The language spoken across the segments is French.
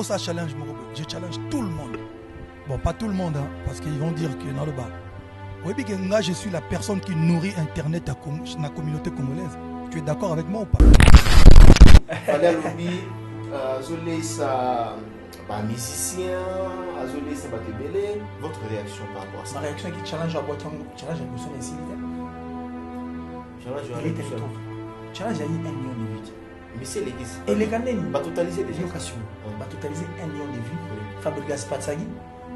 ça challenge, je challenge tout le monde. Bon, pas tout le monde, hein, parce qu'ils vont dire que dans le bas. Oui, je suis la personne qui nourrit Internet dans la communauté congolaise. Tu es d'accord avec moi ou pas? Fallait lobby, musicien, votre réaction par rapport à ça? Ma réaction est que challenge à boîte, challenge à question ici. Challenge à 1 million de vues. Mais c'est l'église. Et les Ghanais, va totaliser des occasions. Va totaliser 1 million de vues. Fabrigas Patsagi,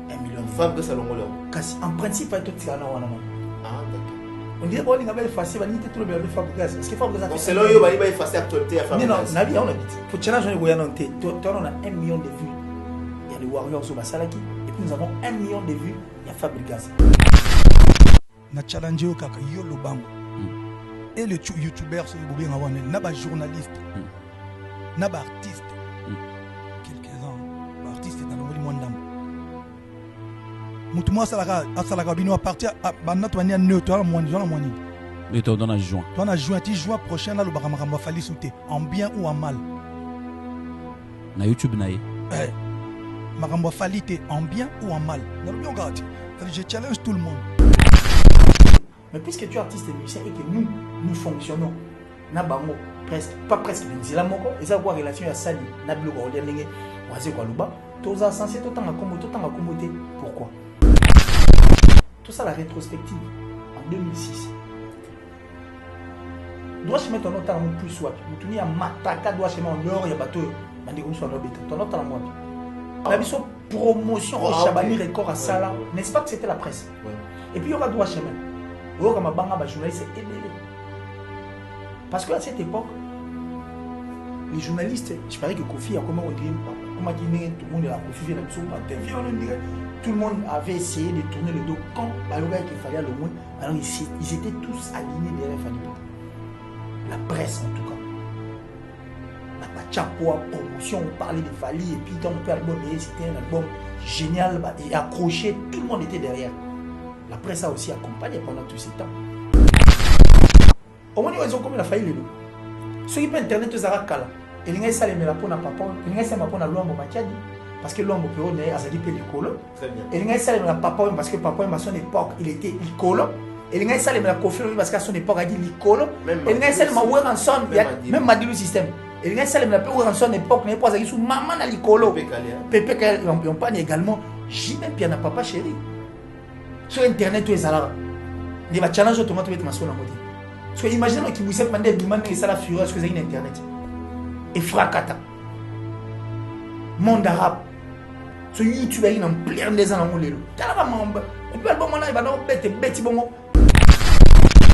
1 million de vues. Fabrigas Alongolo. En principe, il y a tout ça. Ah, d'accord. On dirait qu'on va effacer, on va tout le monde Fabrigas. Parce que Fabrigas. Donc, c'est là où il va effacer l'actualité à Fabrigas. Non, non, on habite. Pour challenge, on a 1 million de vues. Il y a les Warriors au Basalaki. Et puis nous avons 1 million de vues. Il y a Fabrigas. Na challenge au kaka yo lobango. Et le youtubeur sur le n'a pas journaliste, n'a pas artiste. Quelques-uns, artiste dans le monde d'âme. Moutouma Salaka Bino à partir à Banatouania neutre, à moins mais tu en as juin. Tu en as juin, tu juin prochain, là, le Baramaramba Fali Souté, en bien ou en mal. Na YouTube naïe. Maramba Fali, en bien ou en mal. Je challenge tout le monde. Mais puisque tu es artiste et musicien et que nous fonctionnons, Nabango, presque, pas presque, mais c'est la moko, et ça a relation à Sali, Nablo, Orléané, Oazé, Waluba, tout ça censé tout le temps à commoter. Pourquoi? Tout ça la rétrospective en 2006. Dois je mettre ton autre en plus soit, tu n'as mataka, dois je mettre en dehors, il y a bateau, Mandégou soit l'objet, ton autre en moi. La mission promotion au Chabani Record à Sala, n'est-ce pas que c'était la presse? Et puis il y aura doigt chemin. Parce qu'à cette époque, les journalistes, je parie que Kofi a comment on dit, tout le monde a refusé la mission, tout le monde avait essayé de tourner le dos quand il fallait le moins. Alors ils étaient tous alignés derrière Fali. La presse en tout cas. La Chapoa, promotion, on parlait de Fali et puis dans le album, c'était un album génial et accroché, tout le monde était derrière. La presse a aussi accompagné pendant tous ces temps. Au moment où ils ont comme la faillite, ceux qui peuvent internet aux Arakala, et les gens qui ont la papa, et les gens qui ont la loi parce que l'homme peut être à Zadi Pélicolo. Et les gens qui ont la papa parce que papa à son époque il était icolo. Et les gens qui ont la coffre parce qu'à son époque il a dit l'icolo. Et les gens qui ont la rançon, même Madilou système. Et les gens qui ont la rançon époque n'est pas sous maman à l'icolo. Pépé qui ont pas également. J'ai même bien un papa chéri. Sur internet tu es là il va challenge automatiquement ma son amodi so imagine que vous êtes mandé demander ça la fureur sur internet et fracata monde arabe sur YouTube il en plein des ans en lelo tala mamba et puis album là il va non bête bon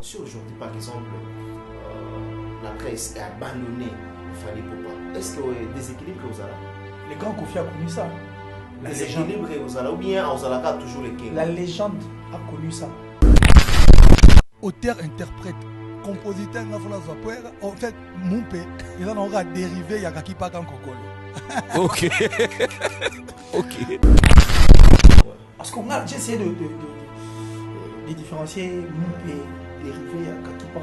si aujourd'hui par exemple la presse est abandonnée Fali Poupa est-ce que déséquilibre que vous avez les grands Kofi a connu ça. La légende ou bien Ozalaka toujours les La légende a connu ça. Auteur, interprète, compositeur, en fait, mon père, il en aura dérivé, il y a qui pas en Kokolo. Ok. Ok. Parce qu'on a essayé de différencier Moumpe et dérivé à Kakipa.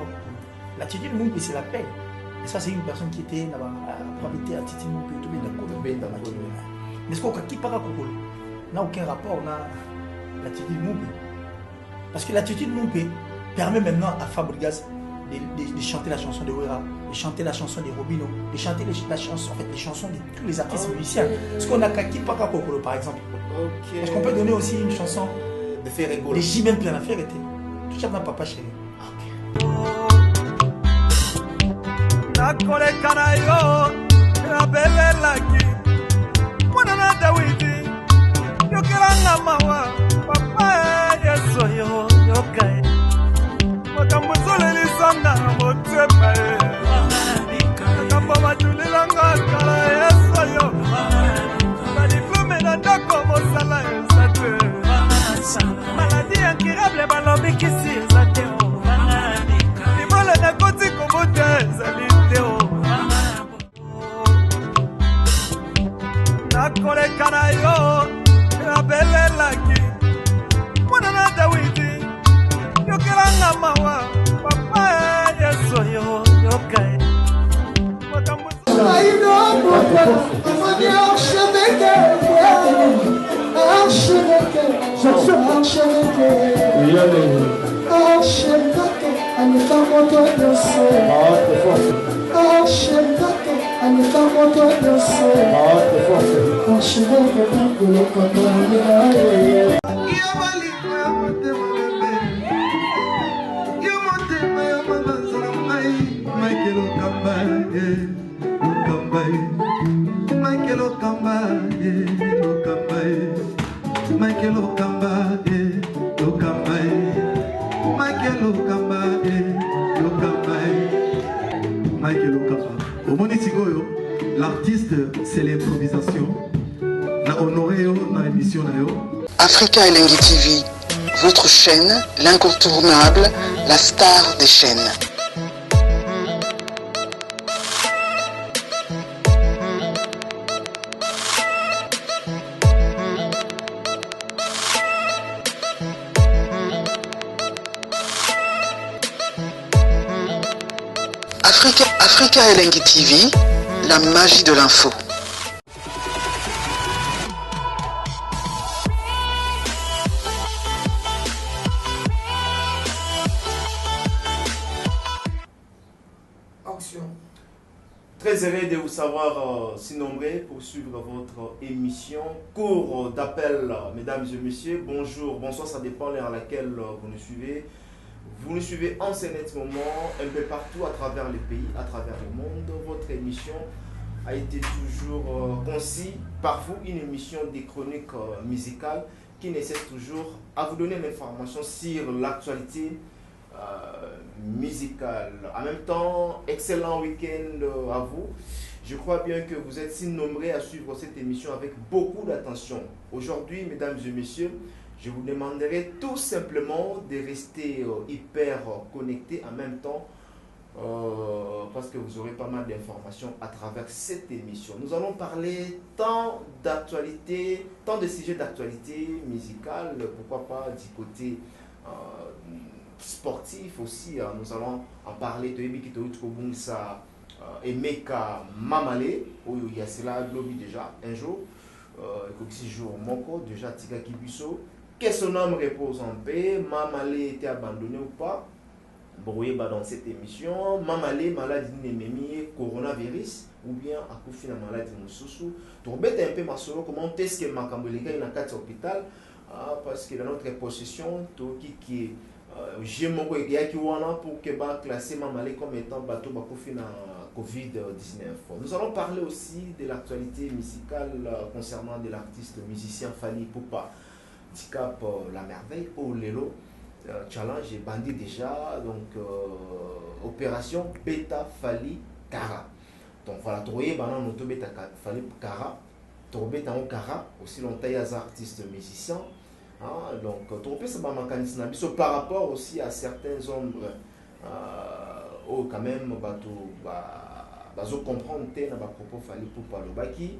L'attitude Moumpe, c'est la paix. Et ça, c'est une personne qui était là-bas, à probabilité attitude Moumpe, tout bien d'accord. Mais ce qu'on a qui part à Kokolo n'a aucun rapport à l'attitude Moumpe. Parce que l'attitude Moumpe permet maintenant à Fabrigas de chanter la chanson de Wera, de chanter la chanson de Robino, de chanter la chanson, en fait, les chansons de tous les artistes musiciens. Parce qu'on a Kaki Paka Kokolo par exemple. Parce qu'on peut donner aussi une chanson de J-même Pian à faire été. Tout ça n'a papa chéri. Maladie incurable balobi kisi zateo libolo na koti kobote zaliteo nakoleka na yo nabelelaki mwana na Dawidi yokelanga mawa papa Yesu yo yokai makambo Ah, Shemgato, Anita Moto Yose. Ah, Shemgato, Anita Moto Yose. Ah, Shemgato, Anita Moto Yose. L'artiste, c'est l'improvisation. Na honoré dans l'émission. Africa Elengi TV, votre chaîne, l'incontournable, la star des chaînes. Africa Elengi TV, la magie de l'info. Action. Très heureux de vous savoir si nombreux pour suivre votre émission. Cours d'appel, mesdames et messieurs. Bonjour, bonsoir, ça dépend de l'heure à laquelle vous nous suivez. Vous nous suivez en ce net moment, un peu partout à travers le pays, à travers le monde. Votre émission a été toujours concis par vous, une émission des chroniques musicales qui nécessite toujours à vous donner l'information sur l'actualité musicale. En même temps, excellent week-end à vous. Je crois bien que vous êtes si nombreux à suivre cette émission avec beaucoup d'attention. Aujourd'hui, mesdames et messieurs, je vous demanderai tout simplement de rester hyper connectés en même temps parce que vous aurez pas mal d'informations à travers cette émission. Nous allons parler tant d'actualité, tant de sujets d'actualité musicale, pourquoi pas du côté sportif aussi. Nous allons en parler de Ebi Kitouitkoubungsa Emeka Mamale, où il y a cela déjà un jour, 6 jours, Moko, déjà Tika Kibuso. Que son homme repose en paix, Mamale était abandonné ou pas. Brouillé dans cette émission, Mamale maladie némémie, coronavirus, ou bien à coup la maladie Moussoussou. Tourbette un peu ma solo, comment est-ce que Makambolega est dans 4 hôpital, parce que dans notre possession, tout qui est j'ai mon pour que va classer Mamale comme étant bateau Bakoufi dans Covid-19. Nous allons parler aussi de l'actualité musicale concernant de l'artiste musicien Fally Ipupa. Handicap la merveille au Lelo challenge et bandit déjà donc opération Beta Fally Kara. Donc voilà, trouver banane moto Beta Fally Kara, trouver en Kara aussi longtemps il y a des artistes musiciens. Donc trouver ça par rapport aussi à certains hommes quand même bazo comprendre na ba propos Fally Ipupa le baki.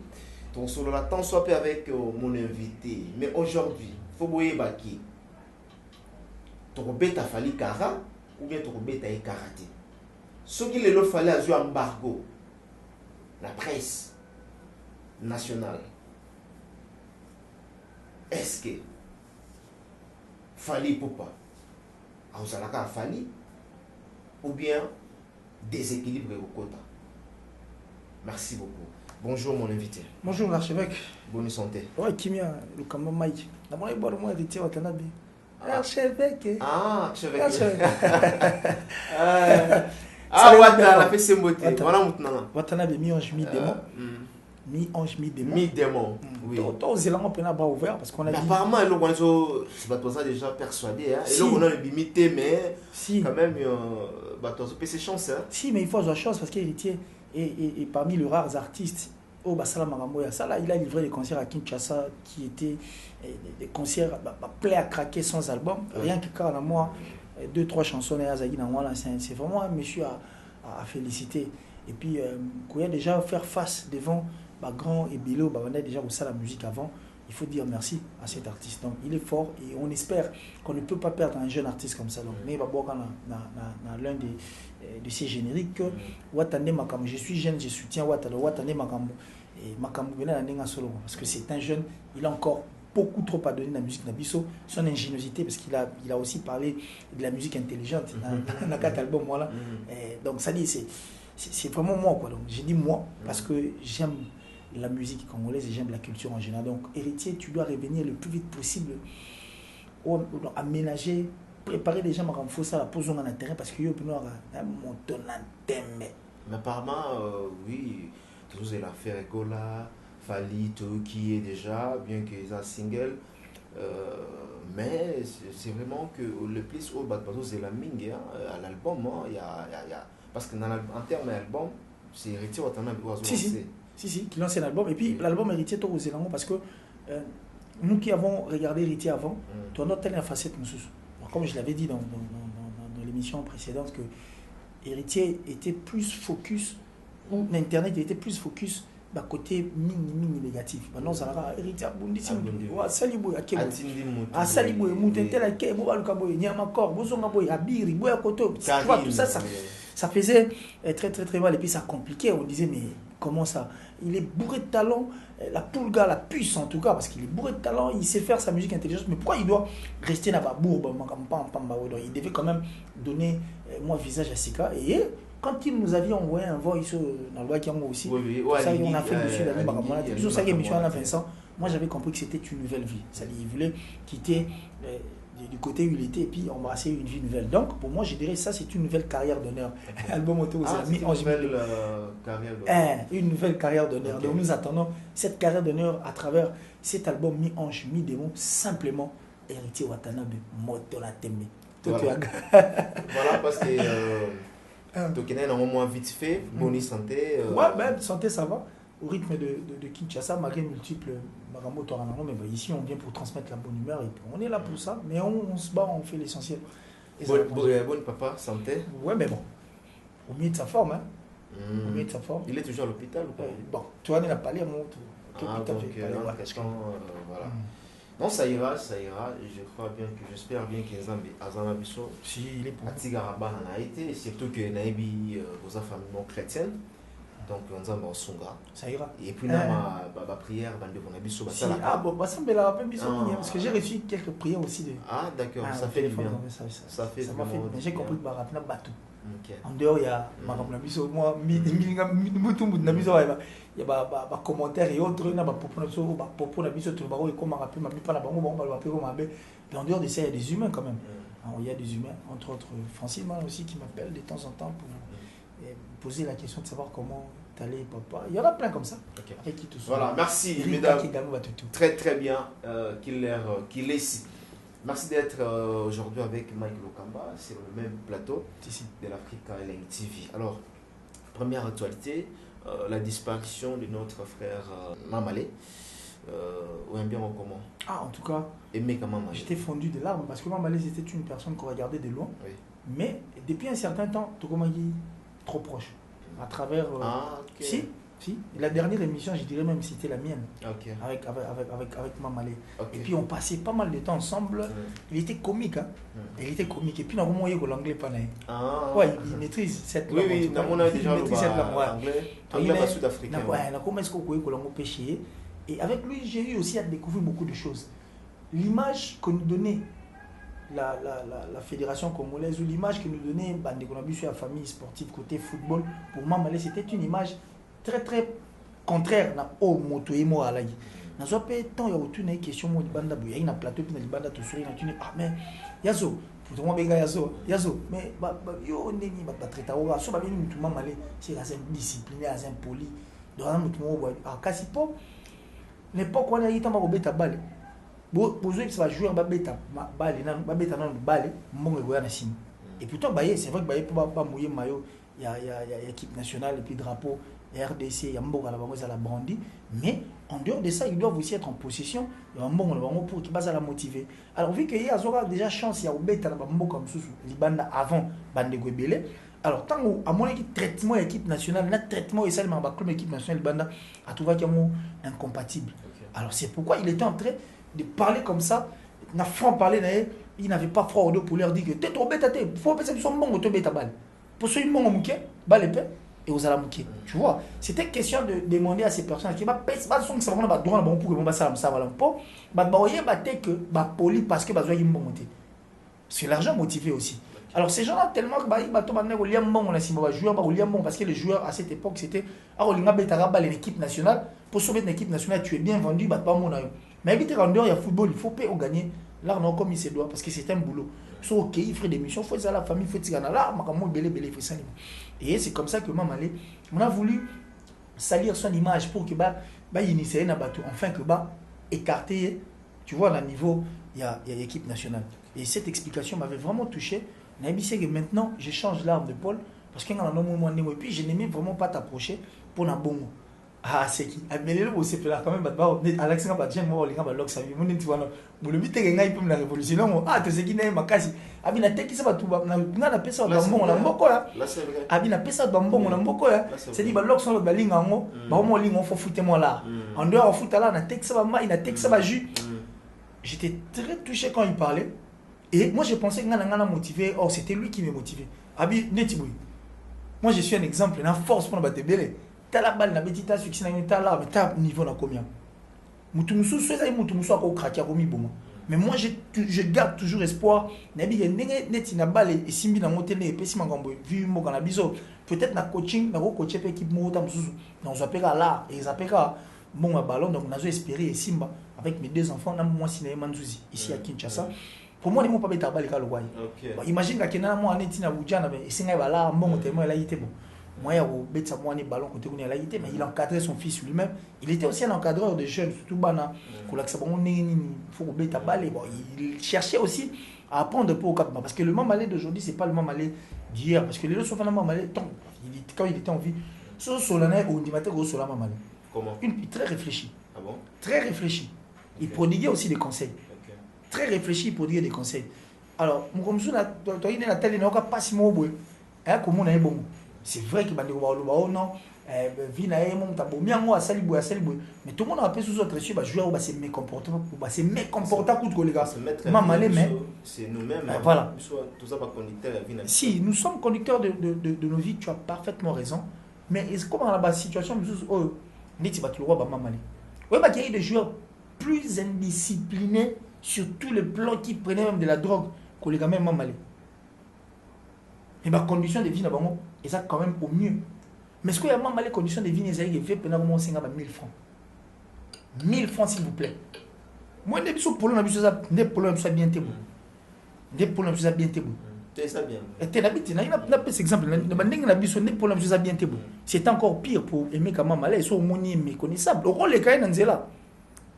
Donc sur la temps soit avec mon invité, mais aujourd'hui faut boyer baki. Torobeta Fally Kara ou bien Torobeta et karaté. Ce qui le fallait à jouer embargo, la presse nationale. Est-ce que Fally Ipupa a Osalaka Fally ou bien déséquilibre au quota? Merci beaucoup. Bonjour mon invité. Bonjour l'archevêque. Bonne santé. Ouais, Kimia, le Kamba Mike. D'abord, il y a moi de Tia Watanabe. Archevêque. Ah, archevêque. Watanabe, la fait ses beautés. Voilà maintenant. Watanabe, mi-ange, mi-démon. Mi-ange, mi-démon. Mi-démon. Oui. Toi, aux élans, on peut bras ouvert parce qu'on a dit. Apparemment, c'est pas pour ça déjà persuadé. Et là, on a le bimité, mais quand même, c'est chance. Si, mais il faut avoir chance parce qu'il est et parmi les rares artistes, il a livré des concerts à Kinshasa qui étaient des concerts pleins à craquer sans album. Rien que quand on a moi 2-3 chansons, c'est vraiment un monsieur à féliciter. Et puis, il a déjà faire face devant grand et Bilo, on a déjà aussi la musique avant. Il faut dire merci à cet artiste. Donc, il est fort et on espère qu'on ne peut pas perdre un jeune artiste comme ça. Donc, mais l'un de ces génériques, je suis jeune, je soutiens Watane Makambo. Et Makambo, parce que c'est un jeune, il a encore beaucoup trop pardonné dans la musique Nabiso, son ingéniosité, parce qu'il a aussi parlé de la musique intelligente dans la 4 albums. Voilà. Donc ça dit, c'est vraiment moi. Quoi. Donc, j'ai dit moi, parce que j'aime la musique congolaise et j'aime la culture en général. Donc héritier, tu dois revenir le plus vite possible, aménager, préparer les gens à renforcer la pose dans le terrain, parce qu'il y a un monton en thème. Mais apparemment, oui, tous les affaires Gola, Fali, qui est déjà, bien qu'ils aient single, mais c'est vraiment que le plus haut bateau c'est la mingue à l'album, il y a parce que en termes d'album, c'est Héritier Watanabe si, qui lance un album, et puis l'album Héritier Toro Zélango, parce que nous qui avons regardé Héritier avant, tu as notre telle facette, comme je l'avais dit dans l'émission précédente, que Héritier était plus focus, l'internet était plus focus bah côté mini négatif. Maintenant ça va Héritier Bundisi wa salibo ya kebo a salibo mutentela kebo baluka boy nyama kor bozonga boy abiri boy koto tu vois tout ça faisait très mal, et puis ça compliquait. On disait mais comment ça, il est bourré de talent, la Pulga la puce en tout cas, parce qu'il est bourré de talent, il sait faire sa musique intelligente, mais pourquoi il doit rester dans la bourbe? Il devait quand même donner moi visage à Sika. Et quand il nous avait envoyé un voice dans le loi qui aussi, ça on a fait dessus la Vincent, moi j'avais compris que c'était une nouvelle vie. C'est-à-dire il voulait quitter du côté où il était et puis embrasser une vie nouvelle. Donc pour moi je dirais ça c'est une nouvelle carrière d'honneur. Album auto une nouvelle carrière d'honneur. Okay. Donc nous attendons cette carrière d'honneur à travers cet album mi-ange, mi-démon, simplement Héritier Watanabe, Motola Tembe. Voilà, parce que donc il y a un moment vite fait, bonne santé. Ouais, ben santé ça va. Au rythme de Kinshasa, malgré multiples mais ici on vient pour transmettre la bonne humeur et on est là pour ça, mais on se bat, on fait l'essentiel. Bonne papa, santé. Ouais, mais bon, au milieu de sa forme, hein. Au milieu de sa forme. Il est toujours à l'hôpital ou pas? Bon, tu vois, il n'a pas l'air mon voilà. Non, ça ira, je crois bien que j'espère bien que Azana Bisso, si il est pour Atigaraba en a été, surtout que Naïbi, vos familles non chrétiennes. Donc on a songa ça ira et puis ma prière bande pour Nabiso parce que j'ai reçu quelques prières aussi de d'accord, ça fait du bien, ça m'a fait, mais j'ai compris que barapna bateau en dehors il y a makambo Nabiso moi mutu Nabiso il y a commentaires et autres na ba popo Nabiso tout baro et comment rappeler ma pas la bango ba rappeler comme abe, mais en dehors de ça il y a des humains quand même. Il y a des humains, entre autres Francine aussi qui m'appelle de temps en temps pour poser la question de savoir comment t'allais, papa. Il y en a plein comme ça. Okay. Avec qui tout voilà, merci mesdames. Très très bien qu'il est ici. Merci d'être aujourd'hui avec Mike Lokamba sur le même plateau de l'Africa LNG TV. Alors, première actualité, la disparition de notre frère Mamalé. Comment? En tout cas, j'étais fondu de larmes parce que Mamalé c'était une personne qu'on regardait de loin. Oui. Mais depuis un certain temps, trop proche. À travers. Si. La dernière émission, je dirais même c'était la mienne. Okay. Avec Mamalé. Okay. Et puis on passait pas mal de temps ensemble. Il était comique. Hein? Il était comique. Et puis, on a l'anglais pas ouais, il maîtrise cette langue. Oui, on a déjà l'anglais sud-africain. Et avec lui, j'ai eu aussi à découvrir beaucoup de choses. L'image que nous donnait la fédération congolaise ou l'image que nous donnait sur la famille sportive côté football, pour Mamalé, c'était une image très très contraire au moto et moi à la na zo pe tant ya otuna question mo libanda bu ya ina plateau puis na libanda to suri na tuni mais yazo pour moi benga yazo mais yo neni ba traiter o so ba bini mutu Mamalé c'est assez discipliné, assez poli dans mutu mo kasi po l'époque on a yita ma robeta balle besoin que ça va jouer en babeta balle na babeta na balle mbongo goya na sim et pourtant baye c'est vrai que baye pas mouiller maillot il y a équipe nationale et puis drapeau RDC, il y a Mboga la brandi, mais en dehors de ça, ils doivent aussi être en possession. Il y a Mboga pour qui va la motiver. Alors, vu qu'il y a déjà chance, il y a Obeta Mboga comme sous Libanda avant Bande Gwebele. Alors, tant à mon équipe traitement équipe nationale, notre traitement et ça, le équipe nationale Libanda a trouvé qu'il y a incompatible. Alors, c'est pourquoi il était en train de parler comme ça. Il n'a franc parlé, il n'avait pas froid au dos pour leur dire que t'es trop bête, il faut penser que son bon auto bête à balle. Pour ceux qui m'ont mouqué, balle épais. et aux alamouki. Tu vois, c'était question de demander à ces personnes qui va son ça va droit bon pour que ça va pour que poli parce que besoin monter. C'est l'argent motivé aussi. Alors ces gens-là tellement que parce que les joueurs à cette époque c'était l'équipe nationale pour sauver une équipe nationale tu es bien vendu pas mon mais vite rendeur il y a football il faut payer au gagner l'argent comme il se doit parce que c'est un boulot. So OK, il fait des missions, faut ça la famille, faut tirer là, et c'est comme ça que Mamalé on a voulu salir son image pour que initier na bateau enfin que écarter tu vois le niveau il y a l'équipe nationale. Et cette explication m'avait vraiment touché. C'est que maintenant je change l'arme de Paul parce qu'il y a un moment et puis je n'aimais vraiment pas t'approcher pour un bon mot. Ah c'est qui mais le aussi fait là quand même Alex n'a pas bien moi les gars ba lox ami mon tu vois le but est gagner pour la révolution ah tu sais qui n'est ma kasi abi na teki ça ba tout na pesa ba bon na mboko là abi na pesa ba bon na mboko là c'est dit ba lox on ba linga ngo ba mo linga faut foutre moi là en dehors foot là na teki ça ba ma ina teki ça ba jus. J'étais très touché quand il parlait et moi je pensais que ngana motivé or c'était lui qui me motivait abi netiboui moi je suis un exemple na force pour ba te belé. T'as la balle, t'as succès, t'as là, mais t'as niveau dans combien? Mutumoussou, c'est Mutumoussou à craquer à bon. Mais moi, je garde toujours espoir. Nabi, il y a une balle et Simbi dans mon télé, et puis si vu mon canabiso, peut-être na coaching, na coaché équipe Mouta Moussou, dans un péga là, et ils appellent bon ballon, donc on a espéré et Simba avec mes deux enfants, on a moi signé Manzouzi ici à Kinshasa. Pour moi, ils m'ont pas mis ta balle à l'Ouaï. Imagine que quelqu'un moi en est à Boudjana, mais c'est un là, bon, témoin, il a été bon. Moi, il y a un ballon côté où il a été, mais il encadrait son fils lui-même. Il était aussi un encadreur de jeunes, surtout Bana. Il cherchait aussi à apprendre pour Cap. Parce que le Mamalé d'aujourd'hui, ce n'est pas le Mamalé d'hier. Parce que les deux sont vraiment Mamalé quand il était en vie. Ce Solanais ou Ndimaté ou Sola Mamalé. Comment? Très réfléchi. Ah bon? Très réfléchi. Il prodiguait aussi des conseils. Okay. Très réfléchi, il prodiguait des conseils. Alors, Moukomsou n'a pas si mauvais. Comment on a bon? C'est vrai que non mais tout le monde a appelé sous autre issue joueur c'est mécomportant c'est mécomportant contre les gars c'est nous-mêmes voilà tout ça pas conducteur si nous sommes conducteurs de nos vies tu as parfaitement raison mais comment dans la situation oh neti bat le roi Mamale ouais qu'il y a des joueurs plus indisciplinés sur tous les plans qui prenaient même de la drogue que les gars même Mamale et ma condition de vie là et ça quand même au mieux. Mais est-ce qu'il y a même les conditions de vie qui fait pendant 1000 francs 1000 francs s'il vous plaît. Moi des bisous pour des problèmes ça bien tébou. Des problèmes ça bien tébou. C'est ça bien. Et tu habites na pas cet exemple na bisou des problèmes ça bien tébou. C'est encore pire pour aimer quand même aller so moni méconnaissable. Au rôle les caïns Nzela.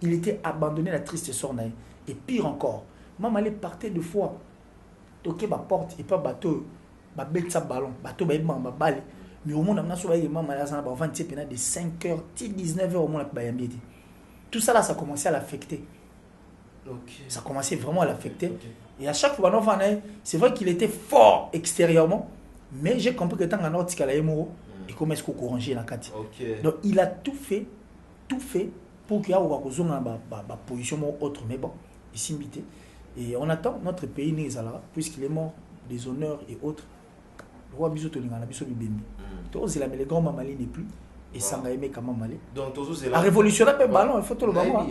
Il était abandonné la triste sornaille et pire encore. Maman allait partait de fois toquer ma porte et pas bateau. Sa ballon, bateau balle. Mais au monde, on a souvent de 5h, 19h au monde. Tout ça là, ça commençait à l'affecter. Okay. Ça commençait vraiment à l'affecter. Okay. Et à chaque fois, c'est vrai qu'il était fort extérieurement, mais j'ai compris que tant qu'on a et comment est-ce qu'on corrigeait la carte. Donc il a tout fait pour qu'il y ait une position autre. Mais bon, il s'est invité. Et on attend notre pays, puisqu'il est mort des honneurs et autres. Roi biso tolinga na biso bibembi to zela mais les grands Mamalé n'est plus et ça m'a aimé comme Mamalé donc tozo zela a révolutionner pe ballon il faut tout le ballon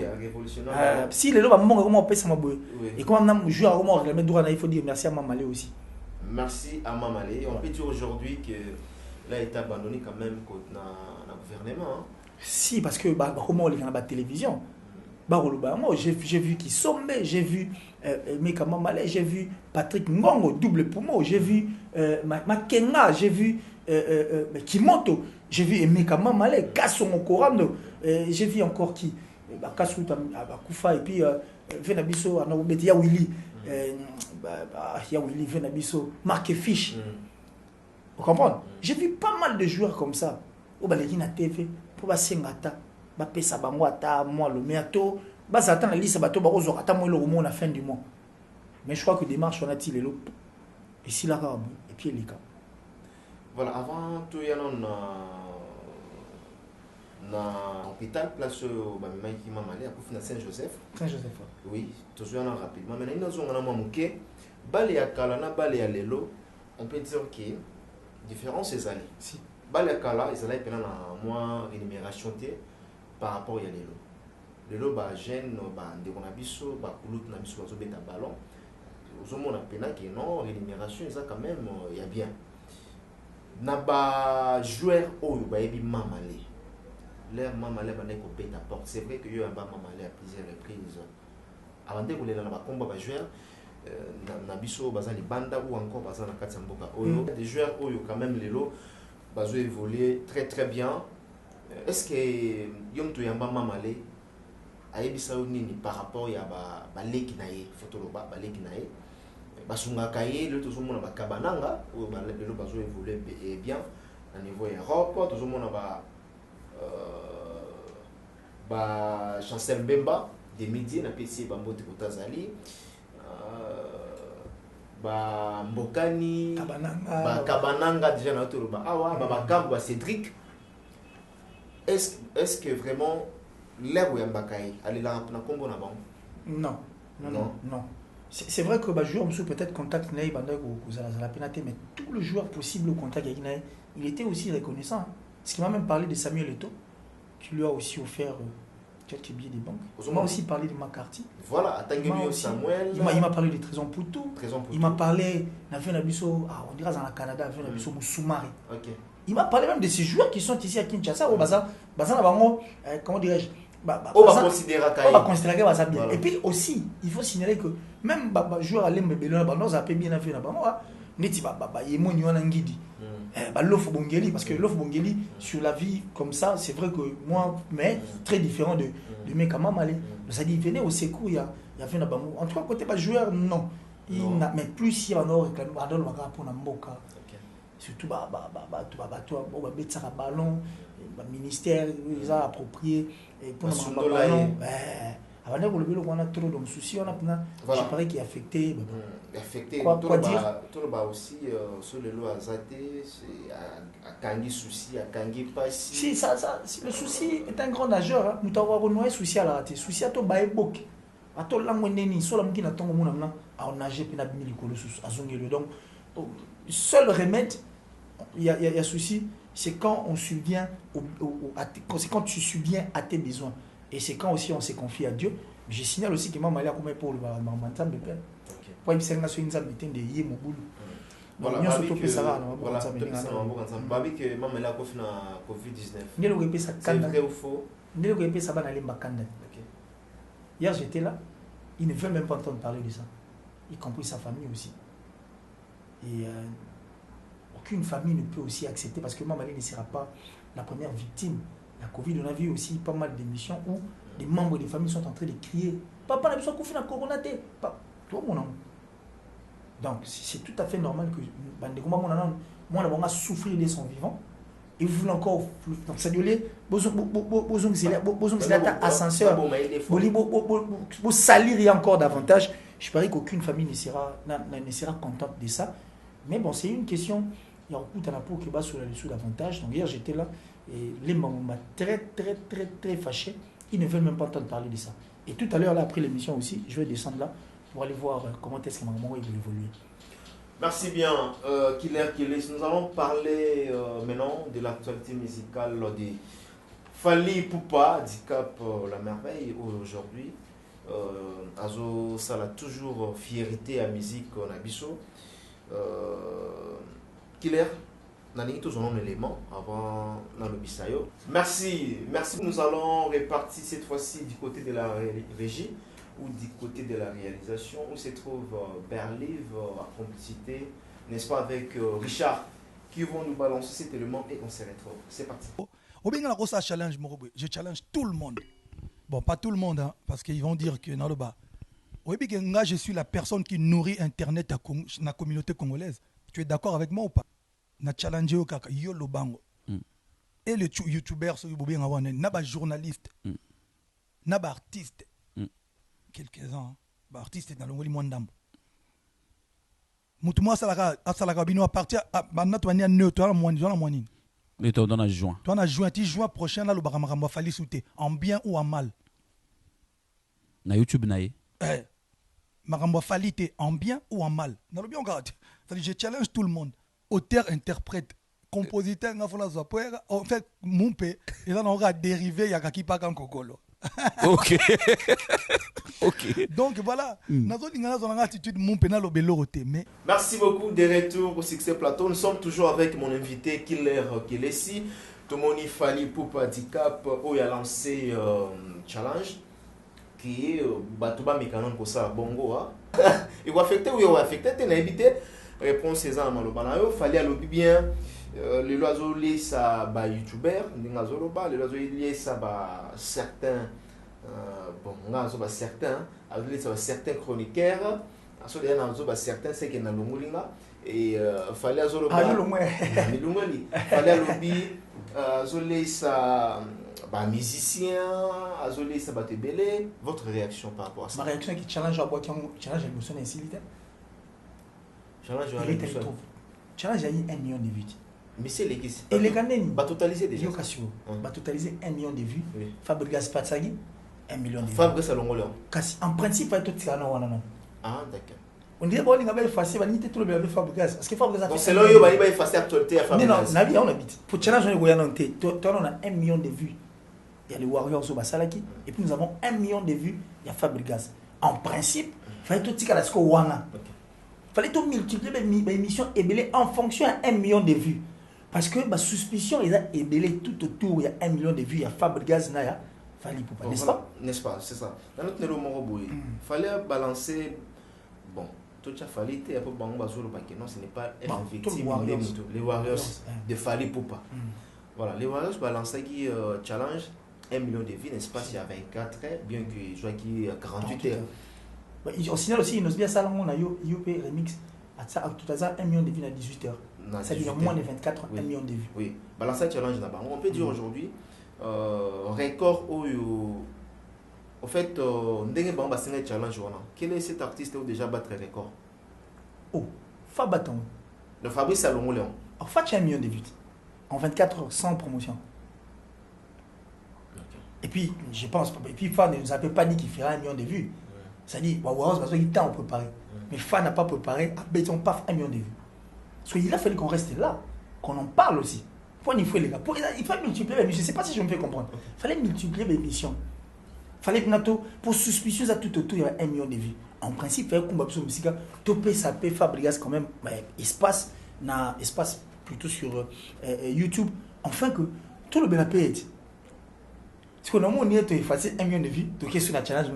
si les loba mongo comment pesa maboy et comment na joueur comment réclamer droit il faut dire merci à Mamalé aussi merci à Mamalé on peut dire aujourd'hui que là il est abandonné quand même contre na gouvernement hein? Si parce que comment on regarde la télévision moi j'ai vu qui sommait, j'ai vu Meka Mamalé, j'ai vu Patrick Ngongo double pour moi, j'ai vu Makenga, j'ai vu Kimoto, j'ai vu Meka Mamalé, Kasson Korando, j'ai vu encore qui Kassou Koufa et puis Venabiso Anobeti Yawili, Yawili Venabiso, Marc Fish. Vous comprenez? J'ai vu pas mal de joueurs comme ça. Au Balékina TV, pour Basengata. Pesa bango ata moi le meato bas attend la liste bato barozo ata moi le roman la fin du mois mais je crois que démarche on a dit les lots ici là et puis les cas voilà avant tout y a na hôpital place ba Mike Mamalé à Koufina Saint-Joseph oui toujours là rapidement mais nous on a manqué balé à Kalana balé à Lelo on peut dire que différence c'est allé si balakala ezala pena na moi rémunération té par rapport ya lelo ba jeune ba ndeko na biso ba kulutu na biso bazo beta ballon ozomona pena que non rémunération eza quand même ya bien na ba joueur oyo ba yebi mamale l'air mamale ba ndeko beta porte c'est vrai que yo ba mamale à plusieurs reprises avant de kolela na ba combat ba joueur na biso baza libanda ou encore baza na kati ya mboka oyo des joueurs oyo quand même lelo bazo évoluer très très bien. Est-ce que yom to yamba mamale ayebisa nini par rapport ya ba leki na ye fotoloba ba leki na ye basunga kaye le tozomona ba kabananga ou ba lelo bazo évoluer bien na niveau Europe tozomona ba Chancel Mbemba des médias na PC bambote kotazali ba Mbokani ba Kabananga déjà na toloba awa ba Kambo Cédric. Est-ce que vraiment l'air où Yambakaï allez là na combo na banc? Non. C'est vrai que joueur monsieur peut-être contact Naï Banda ou la pénalité, mais tout le joueur possible au contact avec Naï, il était aussi reconnaissant. Ce qui m'a même parlé de Samuel Eto'o, qui lui a aussi offert quelques billets des banques. Il m'a aussi parlé de McCarthy. Voilà, Samuel. Il m'a parlé de Trésor Poutou. Il m'a parlé on dirait dans le Canada, Moussoumari. Ok. Il m'a parlé même de ces joueurs qui sont ici à Kinshasa, comment dirais-je, on va considérer que bien. Et puis aussi, il faut signaler que même les joueurs allaient me bélonger, ils ont bien fait l'offre Bongeli, parce que l'offre Bongeli sur la vie comme ça, c'est vrai que moi, mais très différent de mes camarades. C'est-à-dire, il venait au secours, il y a fait un bambou. En tout cas, côté joueur, non. Mais plus il y a un réclamé, pour Namboka. Surtout ballon ministère ils ont approprié pour le ballon avant de on a trop de soucis on a je parie qui est affecté quoi dire tout le aussi sur le lot azaté c'est à Kangi souci à Kangi pas si ça le souci est un grand nageur nous t'avoir renoué souci à la raté souci à to baebok à to la moneni sur la mukina tongo mona à nager puis na bimili kolo sous azongelo donc seul remède il y a souci, c'est quand on subvient c'est quand tu subviens à tes besoins et c'est quand aussi on se confie à Dieu. Je signale aussi que moi malais comme pour le mantam de peine. Pour une série nationale de yé mon boulot. Voilà, babi que maman là na Covid-19. C'est vrai ou faux? Hier j'étais là, il ne veut même pas entendre parler de ça, y compris sa famille aussi. Et aucune famille ne peut aussi accepter parce que Mamali ne sera pas la première victime. La Covid, on a vu aussi pas mal d'émissions où des membres des familles sont en train de crier Papa n'a besoin qu'on fasse la coronaté. Toi, mon nom. Donc, c'est tout à fait normal que moi, on a souffrir de son vivant. Et vous voulez encore. Donc, c'est de les. Ascenseur. Vous salir encore davantage. Je parie qu'aucune famille ne sera contente de ça. Mais bon, c'est une question. Il y a un coup de peau qui bat sur la dessous davantage. Donc hier j'étais là et les mamans m'ont très fâché. Ils ne veulent même pas entendre parler de ça. Et tout à l'heure, là, après l'émission aussi, je vais descendre là pour aller voir comment est-ce que ma maman va évoluer. Merci bien, Killer. Nous allons parler maintenant de l'actualité musicale de Fally Ipupa, Dicap La Merveille aujourd'hui. Azo, ça a toujours fierté à musique en Abisso. Killer, nous avons un élément avant dans le Bissayo. Merci. Nous allons repartir cette fois-ci du côté de la régie ou du côté de la réalisation où se trouve Berliv à complicité, n'est-ce pas, avec Richard qui vont nous balancer cet élément et on se retrouve. C'est parti. Au bien ça challenge, je challenge tout le monde. Bon, pas tout le monde, hein, parce qu'ils vont dire que dans le bas. Oui, bien je suis la personne qui nourrit Internet dans la communauté congolaise. Tu es d'accord avec moi ou pas? Na challenge au kaka yo lobango. Et les youtubeurs so yobobi ngawane na ba journaliste. Na ba artiste. Quelques-uns ba artiste na longoli mwandambo. Mutu mwa salaka bino à partir na to ania neutre na mwani. Mais toi dans la juin. Toi na juin prochain là le baramaramba Fally souté en bien ou en mal. Na YouTube naé. Marambo Fally en bien ou en mal. Na lo bien regarde. Je challenge tout le monde. Auteur, interprète, compositeur nga fona za poera en fait mumpe il en aura dérivé ya kakipa kan kokolo. OK. OK. Donc voilà, nazo lingana zo nga attitude mumpe na lobelo roté mais Merci beaucoup de retour au Succès Plateau. Nous sommes toujours avec mon invité Killer Kelesi. Tomoni Fally Ipupa Handicap où il a lancé challenge qui est Batuba Mekanon pour ça bongo. Il va affecter ou il va affecter, tu n'as évité réponse c'est ça malobanayo. Fally a lobby bien. Les oiseaux liés ça ba youtubeur, les oiseaux liés ça ba certains bon ngazo ba certains, les ça certains chroniqueurs, aso les ngazo ba certains c'est que na longulinga et fallait azo Ah yo longwe. mais longoli fallait lobby azo liés ça ba musicien, azo liés ça ba tebele. Votre réaction par rapport à ça? Ma réaction est que challenge à boire challenge l'émotion insolite. Challenge à l'émotion. Challenge a eu 1 million de vues. mais c'est les qui Et les Ghanais va totaliser déjà. Yo Cassio va totaliser 1 million de vues. Fabregas Patsagi 1 million de vues. Fabregas Alongolo. En principe il tout ça non. Ah d'accord. On dirait bon, il va effacer, il va limiter tout le bien Fabregas. Parce que Fabregas a fait. Donc c'est là où il va effacer l'actualité à Fabregas. Non, Navi, on habite. Pour challenge, on a 1 million de vues. Il y a les Warriors au Basalaki. Et puis nous avons 1 million de vues. Il y a Fabregas. En principe, il fallait tout tirer à la Wana. Il fallait tout multiplier les émissions ébélées en fonction à 1 million de vues. Parce que ma suspicion est ébélée tout autour. Il y a 1 million de vues. Il y a Fabregas, Naya, Fally Ipupa. N'est-ce pas? N'est-ce pas? C'est ça. Dans notre numéro Moroboui, il fallait balancer. Bon. Tout ça fallait être un peu bon non, ce n'est pas effectivement les Warriors de Fally Ipupa. Voilà, les Warriors balançaient qui challenge 1 million de vues, n'est-ce pas, il y a 24 heures, bien que je vois qu'il y a 48 heures. On signale aussi, il nous bien ça, on a IOP Remix, à tout hasard 1 million de vues à 18 heures. Ça veut dire moins de 24 oui. 1 million de vues. Oui, balançaient challenge là-bas. On peut dire aujourd'hui, record où en fait, challenge. Quel est cet artiste qui a déjà battu le record? Oh, Fabaton. Le Fabrice Salomon Léon. En fait, il y a 1 million de vues. En 24 heures, sans promotion. Okay. Et puis, je pense, et puis Fan ne nous avait pas dit qu'il ferait 1 million de vues. C'est-à-dire, parce qu'il t'a préparé. Mais Fan n'a pas préparé, béton, paf, 1 million de vues. Parce qu'il a fallu qu'on reste là, qu'on en parle aussi. Il faut les gars. Il fallait multiplier les émissions. Je ne sais pas si je me fais comprendre. Il fallait multiplier les émissions. Il fallait que pour suspicieux à tout autour, il y avait 1 million de vues. En principe, il fallait qu'on ait musique. Topé, ça peut Fabregas quand même. Espace plutôt sur YouTube. Enfin que tout le bien peut être. Parce que normalement, on est effacé 1 million de vues. Donc, sur la challenge,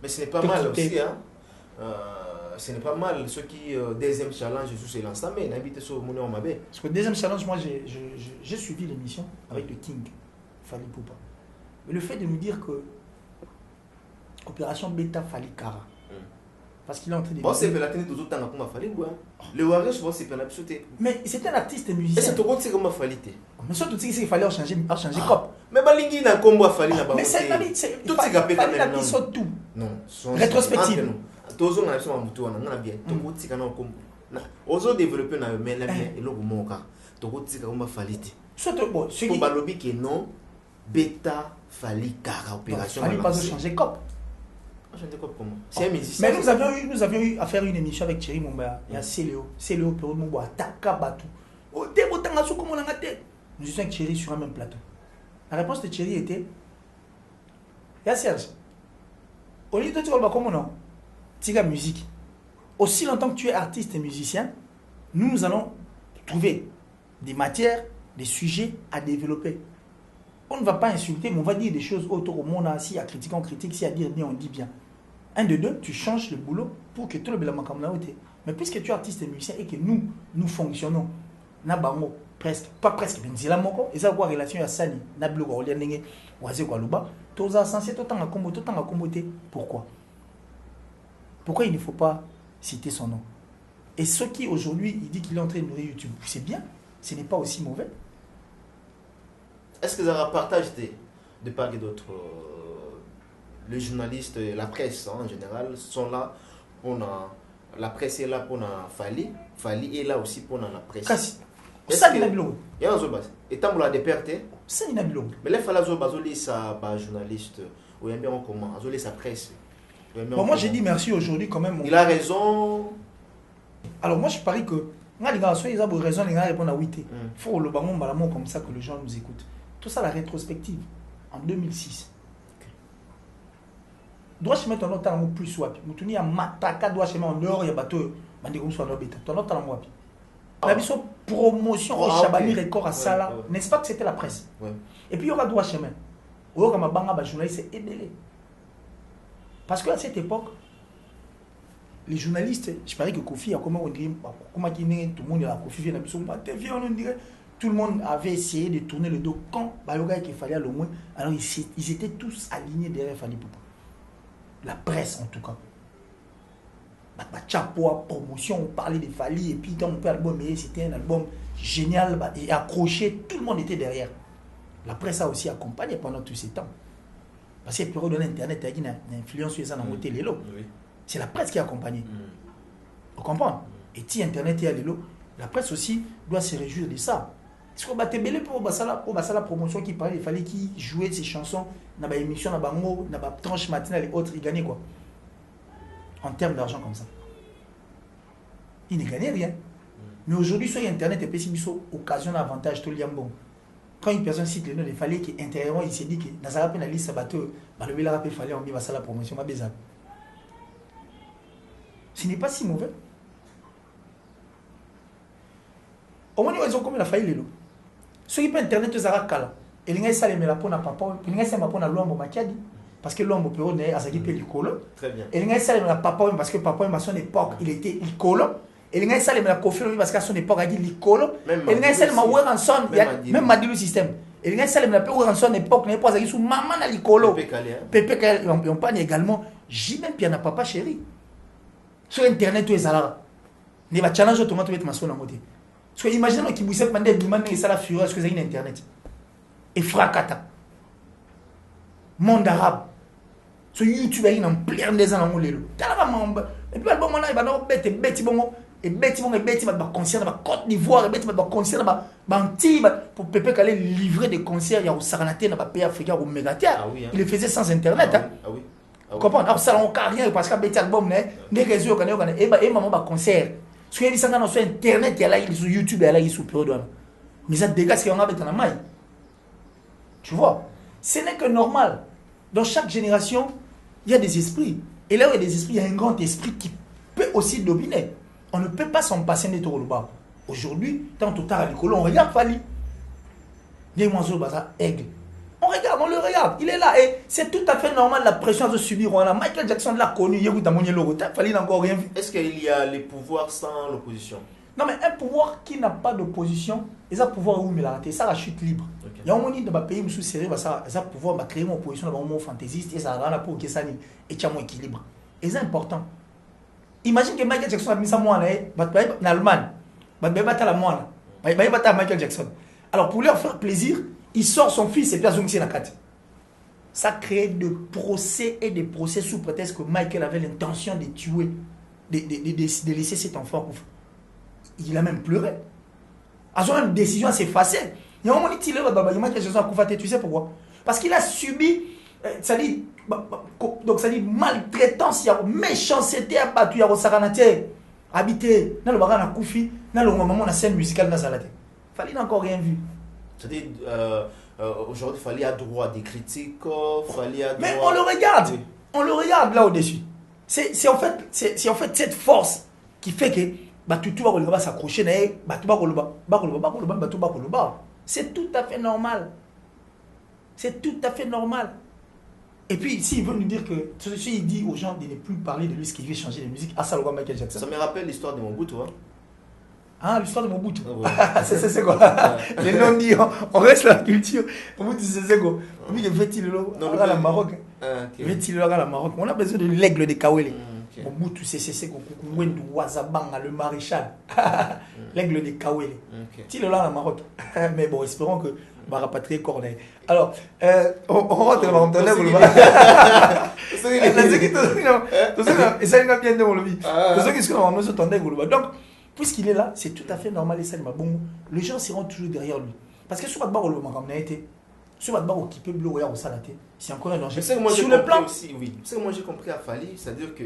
mais ce n'est pas mal aussi. Hein? Ce n'est pas mal ceux qui deuxième challenge sous ce lancement mais n'habite sur mon nom mabé. Parce que deuxième challenge, moi j'ai suivi l'émission avec le King Fally Ipupa. Mais le fait de nous dire que opération Beta Fally Kara, parce qu'il est en train de. Bon, c'est la tenue de tout le temps comme Fally Ipupa. Le Warriors, souvent c'est pas l'absoluté. Mais c'était un artiste et musicien. Et c'est tout c'est comme Fally. Mais surtout tu sais qu'il fallait changer cop. Mais Balingi n'a combo Fally là-bas. Mais c'est tout c'est capé quand même. Tout. Non. Rétrospective. Tous on a sur mon tour, on a bien. Tout c'est quand on combo. Ozo développer na mais la bien et le moka. Tout c'est comme Fally. Surtout bon, ce qui balobi qui non Beta Fally Kara opération. Fallait pas changer cop. C'est un musicien. Mais nous avions eu à faire une émission avec Thierry Mumba. Il y a Céléo Perou Mumba, Taka Batou. Au début, nous étions avec Thierry sur un même plateau. La réponse de Thierry était: il y a Serge. Au lieu de dire comment non, Tiga musique. Aussi longtemps que tu es artiste et musicien, nous allons trouver des matières, des sujets à développer. On ne va pas insulter, mais on va dire des choses autour au monde. Si à critiquer, on critique. Si à dire bien, on dit bien. Un de deux, tu changes le boulot pour que tout le monde soit. Mais puisque tu es artiste et musicien et que nous fonctionnons, nabango presque, pas presque, mais c'est la moko. Et ça quoi relation à Sani, nablo quoi, olianenge, oise quoi luba. Tous les sensés, tout en comboté. Pourquoi? Pourquoi il ne faut pas citer son nom? Et ce qui aujourd'hui, il dit qu'il est en train de nourrir YouTube, c'est bien. Ce n'est pas aussi mauvais. Est-ce que ça partage de part et d'autre les journalistes, la presse en général sont là pour la presse est là pour Fally est là aussi pour la presse. Ça il y a un et tant que la déperte ça il y a un mais les Fally bazoli sa journaliste ou bien comment azoli sa presse. Bon, moi j'ai dit merci aujourd'hui quand même. Il a raison. Alors moi je parie que Les gars, ils ont raison, les gars répondent à 8. Il faut le ballon comme ça que les gens nous écoutent. Tout ça, la rétrospective, en 2006. Droit chemin, ton autre talent plus wapi. Moutoni a mataka droit chemin en dehors, il y a bateau, bandé comme soit l'obéta. Ton autre talent wapi. La mission promotion au Chabani Record à Sala, n'est-ce pas que c'était la presse? Et puis il y aura droit chemin. Il y aura ma banga, journaliste, c'est ébélé. Parce qu'à cette époque, les journalistes, je parie que Kofi a comment on dit, comment tout le monde a Kofi vient on dirait, tout le monde avait essayé de tourner le dos quand Bayoga qu'il fallait le moins. Alors ils étaient tous alignés derrière Fali Poupa. La presse en tout cas. Chapeau, promotion, on parlait de Fali et puis dans mon album, c'était un album génial et accroché, tout le monde était derrière. La presse a aussi accompagné pendant tous ces temps. Parce que la période de l'internet a une influence sur ça dans le télélo. C'est la presse qui a accompagné. Vous comprenez? Et si internet est à l'élo, la presse aussi doit se réjouir de ça. Parce qu'on va te belé pour la promotion qui parlait, il fallait qu'il jouait ses chansons dans les émissions, dans les tranches matinales et autres, il gagnait quoi? En termes d'argent comme ça. Il ne gagnait rien. Mais aujourd'hui, sur Internet, et puis occasion d'avantage, tout le monde. Quand une personne cite le nom, il fallait qu'intérieurement, il s'est dit que dans la liste, il fallait en vivre la promotion. Ce n'est pas si mauvais. Au moins, ils ont comme la faillite. Ceux qui peuvent Internet, ils ont kala. Et les gens ça les met la peau na papa. Les gens ça m'a peau na l'homme makiadi. Parce que l'homme peut on est à sa qui peut l'icolo. Très bien. Et les gens ça les met la papa parce que papa à son époque il était l'icolo. Et les gens ça les met la Kofi parce qu'à son époque il dit l'icolo. Et les gens ça les met Weranson. Même Madilu système. Et les gens ça les met la peau Weranson époque n'est pas à qui sous maman na l'icolo. Pépé Kalé. On parle également. J'ai même bien na papa chéri. Sur Internet, tu es là. Il va challenge automatiquement mettre ma son en côté. Parce que imaginez qu'il bouge pendant des demandes et ça la fureur parce que c'est Internet. Et fracata. Monde arabe. Sur YouTube, il y a un plein des ans dans le monde. Et puis, bon, il va avoir bête bon. Et bête bon, et bête va concert dans la Côte d'Ivoire, et bête va concert dans la Antibes. Pour Pépé Kalé livrer des concerts, il y a au Saranaté, dans le pays africain, au Mégatia. Il le faisait sans Internet. Ah oui. Comprends? Alors, ça n'a rien parce que bête album, des réseaux, et maman va concert. Parce qu'il y a des sur Internet, il y a sur YouTube, il y a là, sur période. Mais ça dégage ce qu'il y a dans la maille. Tu vois? Ce n'est que normal. Dans chaque génération, il y a des esprits. Et là où il y a des esprits, il y a un grand esprit qui peut aussi dominer. On ne peut pas s'en passer de Toroloba. Aujourd'hui, tant au tard à l'école, on regarde Fali. Les oiseaux, aigle. On regarde, on le regarde. Il est là. Et c'est tout à fait normal la pression de subir. On a Michael Jackson l'a connu. Il n'a encore rien vu. Est-ce qu'il y a les pouvoirs sans l'opposition? Non, mais un pouvoir qui n'a pas d'opposition, ils ont pouvoir où il a raté. Ça, la chute libre. Il y a un moment dans le pays où ils ont pouvoir créer une opposition dans le monde fantaisiste et ça a pour que ça ait un équilibre. Et c'est important. Imagine que Michael Jackson a mis ça moi en Allemagne. Il va battre la moine. Il va battre Michael Jackson. Alors pour leur faire plaisir, il sort son fils et puis il a ça crée des procès et des procès sous prétexte que Michael avait l'intention de tuer, de laisser cet enfant. Il a même pleuré. À son même décision, c'est facile. Il y a un moment où il a Michael Jackson a couvert. Tu sais pourquoi? Parce qu'il a subi, ça dit maltraitance, il y a méchanceté à battre, il y a Saranaté, habité, dans le baran à Koufi, dans le moment où la scène musicale dans Salate. Fallait n'encore rien vu. C'est-à-dire, aujourd'hui, il fallait avoir droit des critiques, mais on le regarde, on le regarde là au-dessus. C'est en fait cette force qui fait que tout va s'accrocher, c'est tout à fait normal. C'est tout à fait normal. Et puis, s'il veut nous dire que, il dit aux gens de ne plus parler de lui, ce qu'il veut changer de musique, ça le voit Michael Jackson. Ça me rappelle l'histoire de Mobutu, hein? Ah, l'histoire de Mobutu. C'est quoi? Les non-dits, on reste dans la culture. Mobutu, c'est quoi? Mobutu, il va la Maroc. On a besoin de l'aigle de Kawele. Mobutu, c'est quoi? Ouazabanga, le maréchal. L'aigle de Kawele. Il est là au Maroc. Mais bon, espérons que va rapatrier Corneille. Alors, on rentre dans le donc, puisqu'il est là, c'est tout à fait normal. Les gens seront toujours derrière lui. Parce que sur le bar, sur le bar qui peut bloquer au salaté, c'est encore un danger. Sur le plan aussi, oui. C'est que moi j'ai compris à Fali, c'est-à-dire que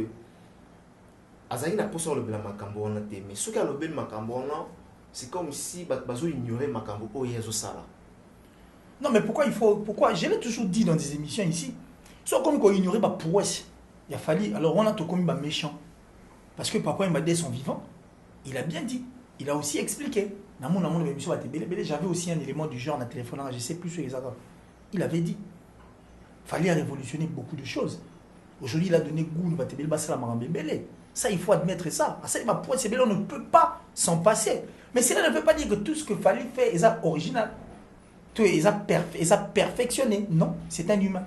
azali na posa le bela makambo wana te mais soki alobi makambo wana c'est comme si bazo ignorer makambo oyo yezo sala. Non mais pourquoi je l'ai toujours dit dans des émissions ici. Soit comme qu'on ignorait ma prouesse. Il a fallu alors on a tout comme méchant. Parce que papa il m'a dit son vivant. Il a bien dit. Il a aussi expliqué. Dans mon émission j'avais aussi un élément du genre dans le téléphone, je sais plus sur les accords. Il avait dit. Fallait révolutionner beaucoup de choses. Aujourd'hui, il a donné goût, ça, il faut admettre ça. On ne peut pas s'en passer. Mais cela ne veut pas dire que tout ce que fallait faire est original. Tout est perfectionné. Non, c'est un humain.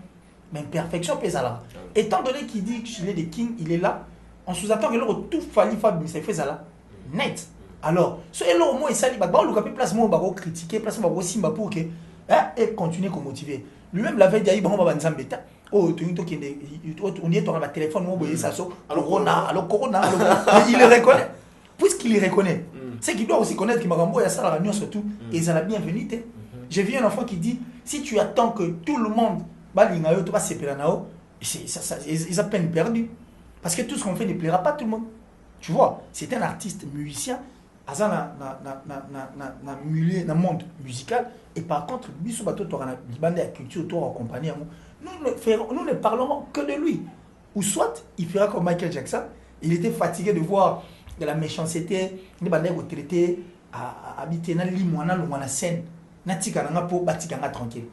Mais une perfection, c'est là. Étant donné qu'il dit qu'il est des kings, il est là, on sous-attend que l'autre tout fallait faire, mais ça fait ça là. Net. Alors, ce est là au moins, il s'allie, place moi, on va critiquer, place moi, aussi, pour que, et continuer à motiver. Lui-même l'avait dit, on va oh, on y est dans le téléphone, on va ça, alors Corona, il le reconnaît. Puisqu'il le reconnaît, c'est qu'il doit aussi connaître qu'il m'a renvoyé à ça la réunion surtout, et ça la bienvenue. J'ai vu un enfant qui dit, si tu attends que tout le monde ils ont peine perdu. Parce que tout ce qu'on fait ne plaira pas à tout le monde. Tu vois, c'est un artiste musicien, dans le monde musical, et par contre, la culture, nous ne parlerons que de lui. Ou soit, il fera comme Michael Jackson, il était fatigué de voir de la méchanceté, il est traité à habiter dans la scène, tranquille.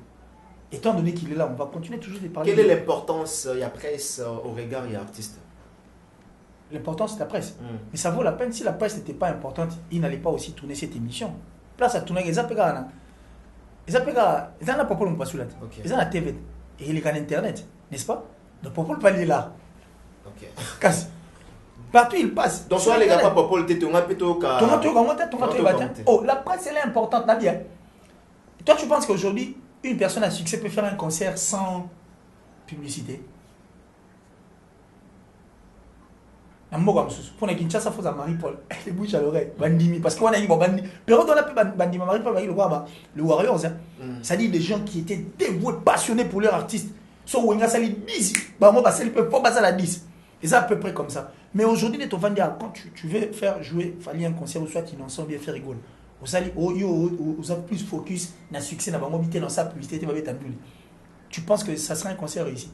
Étant donné qu'il est là, on va continuer toujours de parler. Quelle est l'importance de la presse au regard des artistes? L'importance de la presse. Mais ça vaut la peine. Si la presse n'était pas importante, il n'allait pas aussi tourner cette émission. Place à tourner, ils ont pas de ils ont la TV et il est en Internet, n'est-ce pas? Donc pourquoi pas aller là? Ok. Partout il passe. Donc soit les gars pas pour le oh, la presse elle est importante, Nadia. Toi tu penses qu'aujourd'hui une personne à succès peut faire un concert sans publicité? Pour les Kinshasa, il faut Marie-Paul. Les bouches à l'oreille. Bandimi. Parce qu'on a dit, Bandimi. Pero on a pu Bandimi. Marie-Paul, le Warriors. Ça dit des gens qui étaient dévoués, passionnés pour leur artiste. Soit où il y a ça, les 10. Moi, ça peut pas passer à la 10. Et ça, à peu près comme ça. Mais aujourd'hui, quand tu veux faire jouer, il fallait un concert où soit innocent, bien faire rigoler. Vous allez, vous avez plus focus dans le succès, dans la mobilité, dans sa publicité, tu penses que ça sera un concert réussi?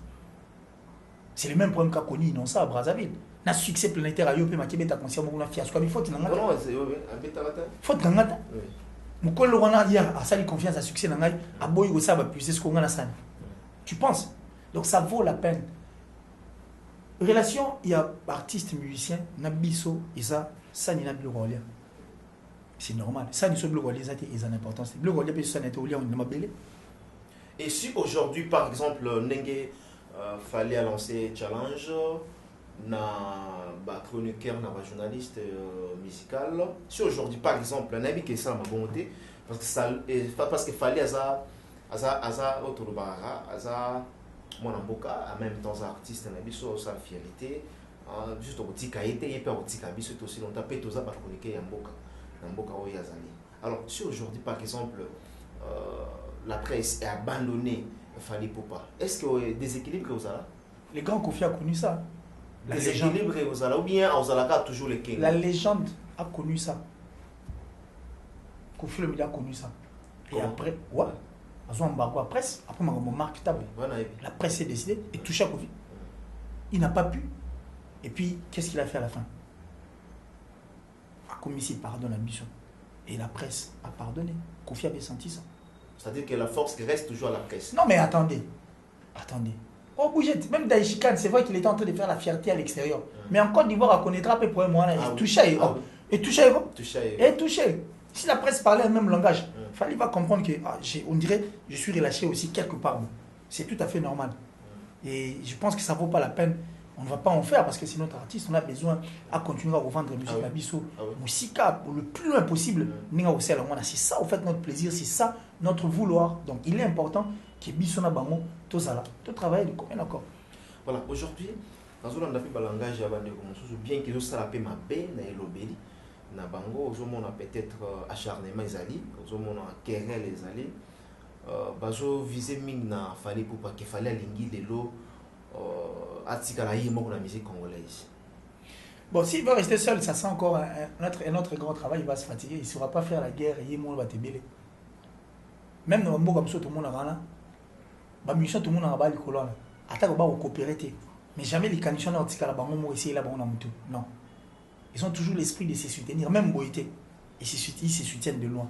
C'est le même problème qu'a connu Innocent à Brazzaville. Na succès planétaire à Yopé Makébé ta conscience mon fiasco il faut que ngata. Non, c'est abetata. Faut ngata. Mukolo wana hier a sali confiance à succès nangai a boy go ça va puiser ce qu'on a sana. Tu penses? Donc ça vaut la peine. Relation il y a artiste musicien na biso et ça ni na blogolia. C'est normal. Ça ni so blogolia ça c'est une importance. Blogolia peut ça n'était au lien on m'a belé. Et si aujourd'hui par exemple Nenge fallait lancer challenge na chroniqueur, na journaliste musical. Si aujourd'hui par exemple, n'a que ça ma bonté parce que ça parce qu'il fallait autre bara, mon amboka en même temps artiste na biso sa fierté juste au petit caïté et pas au petit cabiso aussi longtemps peut tous ba chroniquer amboka o yazali. Alors si aujourd'hui par exemple la presse est abandonnée, fallait pas. Est-ce que déséquilibre aux là? Les grands Kofi a connu ça. La légende ou bien Ozalaka toujours les kings. La légende a connu ça. Kofi le a connu ça. Et après, ouais, la presse, après marque la presse s'est décidée et touché à Kofi. Il n'a pas pu. Et puis, qu'est-ce qu'il a fait à la fin? A commis pardonne la mission. Et la presse a pardonné. Kofi avait senti ça. C'est-à-dire que la force reste toujours à la presse. Non mais attendez. Oh, Bougette, même Daïchikan, c'est vrai qu'il était en train de faire la fierté à l'extérieur. Mais en Côte d'Ivoire, on connaîtra peu pour un mois. Il touchait. Et touché. Si la presse parlait le même langage, il fallait pas comprendre que, on dirait, je suis relâché aussi quelque part. C'est tout à fait normal. Et je pense que ça ne vaut pas la peine. On ne va pas en faire parce que c'est notre artiste. On a besoin à continuer à revendre la musique à Bissau. Musica, le plus loin possible. C'est ça, en fait, notre plaisir. C'est ça, notre vouloir. Donc, il est important que Bissau n'a pas tout ça là. Tout travail de combien d'accord. Voilà, aujourd'hui, dans un langage bien que ça l'appelle ma baie, na elobeli, na bango, on a peut-être acharnement ezali, on a querelle ezali, bazo viser ming na fallait pour pas qu'il fallait lingi de l'eau, atika la yimo la musique congolaise. Bon, s'il va rester seul, ça sent encore un autre grand travail, il va se fatiguer, il ne saura pas faire la guerre, et il va te bêler. Même dans le monde comme ça, tout le monde a rien. La mission, tout le monde a rien. Attends, on va coopérer. Mais jamais les conditions dans le monde ici, là, non. Ils ont toujours l'esprit de se soutenir, même Boïté. Ils se soutiennent de loin.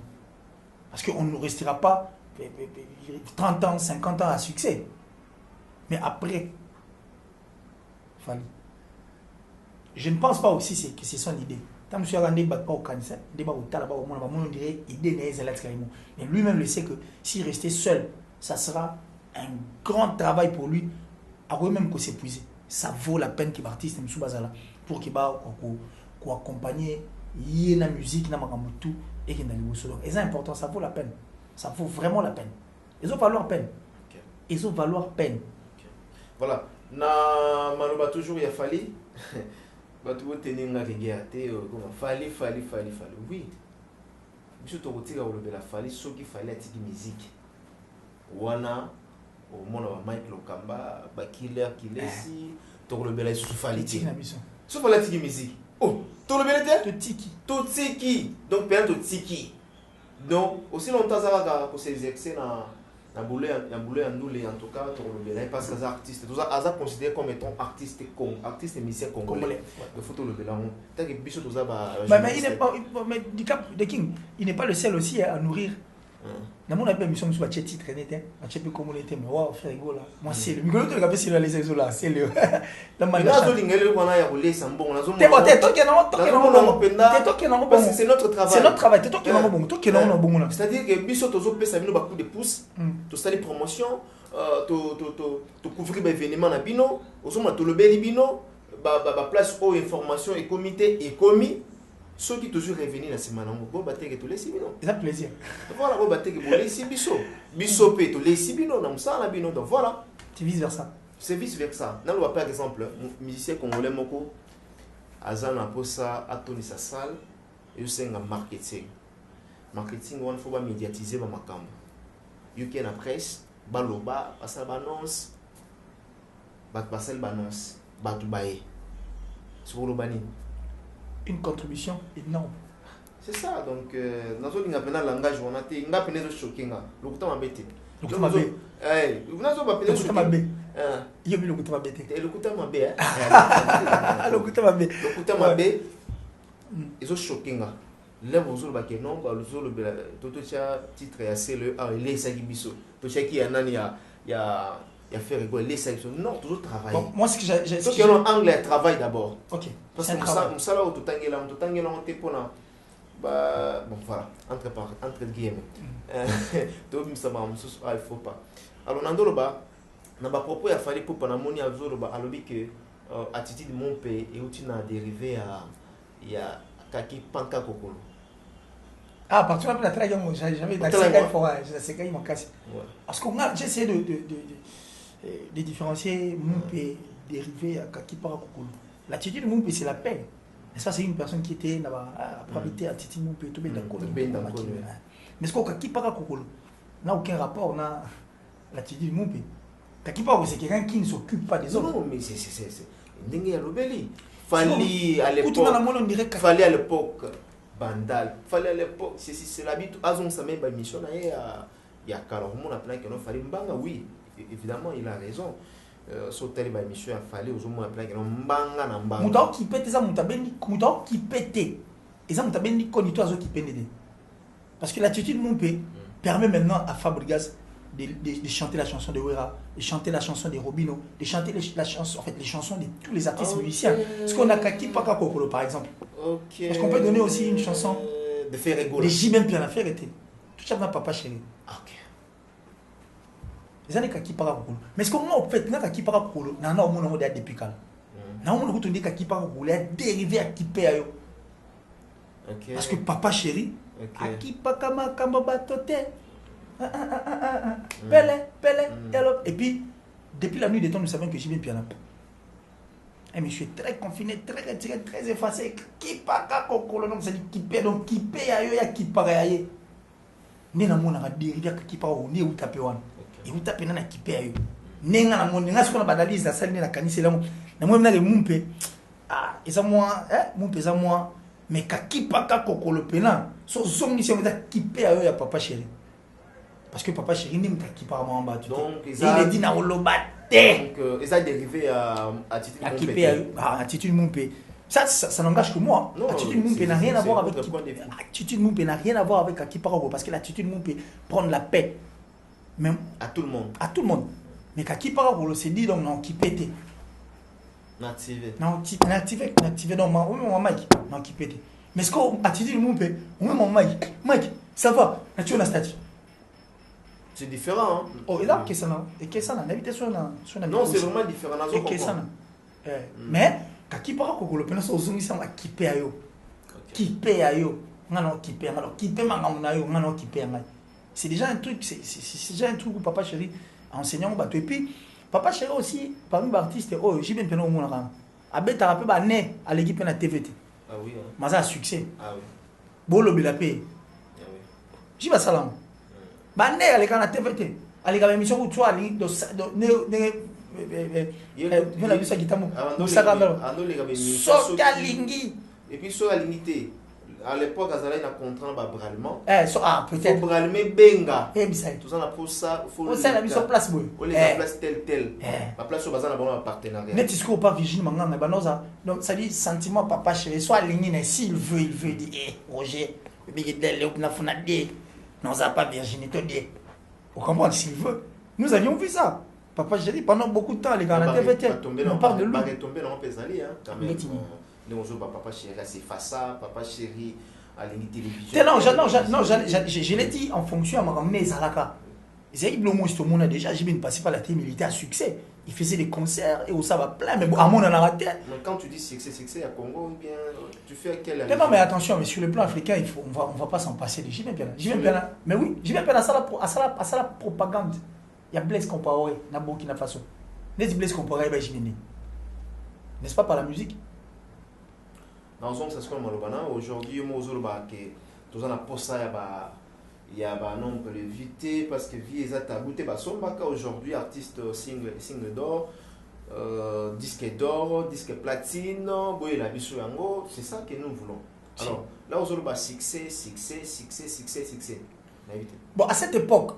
Parce qu'on ne restera pas 30 ans, 50 ans à succès. Mais après, je ne pense pas aussi que c'est son idée. Tant que je suis rendu pas au cancer, on dirait idée. Mais lui-même le sait que s'il restait seul, ça sera un grand travail pour lui, avant même qu'il s'épuise. Ça vaut la peine qu'il artiste pour qu'il accompagner la musique, tout et qu'il et c'est important, ça vaut la peine. Ça vaut vraiment la peine. Ils ont valoir peine. Okay. Ils ont valoir peine. Okay. Voilà. Na maloba toujours il a fallu. Batu tenir na regardé comment fallait. Oui. Monsieur Torotira ou le la fallait ce qu'il fallait attirer musique. Wana au monde wa Mike Lokamba, ba killer si to le bela sous fallait. Ce fallait attirer musique. Oh, tout le bela tout tiki. Donc père tout tiki. Donc aussi longtemps ça va que ces excès na boulé en nous les en tout cas to le bela parce que les artistes tout ça considéré comme étant artiste et musicien congolais. Le photo le bela tant que biso tout ça mais il n'est pas mais du cap de King, il n'est pas le seul aussi à nourrir. Dans mon appel mission sur titre n'était un petit peu comme on était mais waouh frère rigolo moi c'est le micro de la c'est les là c'est le la manière c'est notre travail c'est-à-dire que biso tozo pesa bino ba coup de pouce to sali promotion to couvrir ba événement na bino osoma to lobeli bino ba place au information et comité et commis ceux qui toujours revenir dans ce manango bon batte que to laisser bino ça plaisir voilà bon batte que bo laisser biso pe to laisser bino na musala bino donc voilà c'est vice versa dans le par exemple musicien congolais moko azana posa atoni sa salle et senga marketing on faut pas médiatiser ba makambo yuki na presse baloba passer annonce passer annonce batu bae sur le bani une contribution énorme. C'est ça, donc dans un langage, on a été choqué. Le coup de bête. Le coup de bête. Il le coup de bête. Le coup de bête. Ils ont choqué. Là, vous avez non, tout titre est assez le les sagibiso. Tout ce qui y a fait rigoler ça non toujours travail bon, moi ce que j'ai ce qui est en anglais travail d'abord ok parce que ça là tout tangela on te pona bah bon voilà entre guillemets donc ça va il faut pas alors nandoloba na ba propos ya fali pour na moni azoloba alobi que attitude mon pays et outil na dérivé à ya kaki panka kokolo. Ah, parce que la traque, j'avais d'accès mon casse. Parce qu'on a j'essaie de différencier Moupé dérivé à Kakipara Kokolo. L'attitude de Moupé, c'est la peine. Et ça, c'est une personne qui était là-bas, à habiter à Titi Moupé, tout bien d'accord. Mais ce qu'on Kakipara Kokolo n'a aucun rapport, on a l'attitude de Moupé. Kakipara, c'est quelqu'un qui ne s'occupe pas des autres. Non, mais c'est. Ndenge Lobeli. Fallait à l'époque. Bandal. Fallait à l'époque. C'est l'habitude. Azon sa même mission. Il y a carrément un plan qui nous fallait mbanga. Oui, évidemment, il a raison. Sauter les missions, il fallait aux hommes un plan qui nous mbanga na mbanga. Mouta qui pète ça, mouta qui pète. Et ça, mouta bendi konito azo qui pète. Parce que l'attitude Moupé permet maintenant à Fabregas de chanter la chanson de Wera, de chanter la chanson de Robino, de chanter la chanson, en fait, les chansons de tous les artistes musiciens. Parce qu'on a Kaki Paka Kokolo par exemple. Parce qu'on peut donner aussi une chanson de faire rigoler. Les J même bien à faire était. Tout ça n'a pas chéri. Ok. Les années Kaki Paka Kokolo. Mais ce qu'on a en fait, Kaki Paka Kokolo, n'a pas au monde de depuis quand. N'a pas au monde de Kaki Paka Kokolo a dérivé à Kipé ayo. Parce que papa chéri, Kaki Paka Makamba Batote. Et puis, depuis la nuit des temps, nous savons que j'ai bien piano. Et mais je suis très confiné, très retiré, très effacé. Qui paga kokolo, donc ça dit qui paie, donc qui paie ayo ya qui paga aye. Nena mona ka dérivé qui paga ou ne ou tapé wan. Et ou tapé na qui paie ayo. Nenga na mona nga siko na badalize na sali na kanisi la mo. Na mo na le mumpe. Ah, eza moi mon pesa moi mais kaki paka kokolo pena so zongi si on kipe ayo ya papa chéri parce que papa chéri ni mta kipa ma mba tu donc il est dit na olobate donc ils a dérivé à attitude à kipe ayo attitude mon pé ça n'engage que moi. Non, attitude mon pé n'a rien à voir avec attitude mon pé n'a rien à voir avec kaki paka parce que l'attitude mon pé prendre la paix même à tout le monde mais kaki paka ko se dit donc non kipete N'activé non mon mic non qui pète mais ce qu'on attitude mon père mon mic ça va tu as statut c'est différent hein? Oh et là qu'est-ce que ça et qu'est-ce que ça n'habite sur non c'est vraiment différent et qu'est-ce que ça mais quand qui parle qu'on le pète sur zoom ça va qui paye ayo non qui paye alors qui paye manga ayo non qui paye c'est déjà un truc c'est déjà un truc où papa chéri enseignant bah et puis papa chéri aussi parmi les artistes oh j'ai bien pena au monde là abeta rappel ba né à l'équipe na TVT ah oui mais ça a succès ah oui bolo bilapé ah oui j'ai pas salam ba né à l'équipe na TVT à l'équipe émission où tu as li do il a vu ça guitamo ça quand so kalingi et puis so alinité à l'époque azala na contrat ba bralement peut-être bralement benga bisai tout ça na pour ça faut ça la mise en place boy on les place tel ma place sur bazana bon partenariat net discours pas Virginie manganga banoza donc ça dit sentiment papa chéri soit aligné s'il veut il dit Roger bigedel le na fona de non ça pas Virginie to de vous comprenez s'il veut nous avions vu ça papa chéri pendant beaucoup de temps les gars na TVT on parle de lui pas tomber dans pesali hein quand même les gens papa chéri c'est face ça papa chéri à la télévision non je l'ai dit en fonction à ma ramener Zalaka Zéib Lomo tout le monde a déjà j'ai bien passé par la télé militaire à succès il faisait des concerts et où ça va plein mais bon à mon on a raté mais quand tu dis succès à Congo bien tu fais quelle non mais attention mais sur le plan africain il faut on va pas s'en passer j'y viens bien mais oui j'y viens bien à ça la propagande il y a Blaise Compaoré na Burkina Faso les Blaise Compaoré ben j'y viens n'est-ce pas par la musique dans son c'est ce qu'on malobana aujourd'hui moi zoloba que tous en a posta il y a non peut l'éviter parce que vie est tabouté ba sombaka aujourd'hui artiste single d'or disque d'or disque platine boy la biso yango c'est ça que nous voulons alors là zoloba succès bon à cette époque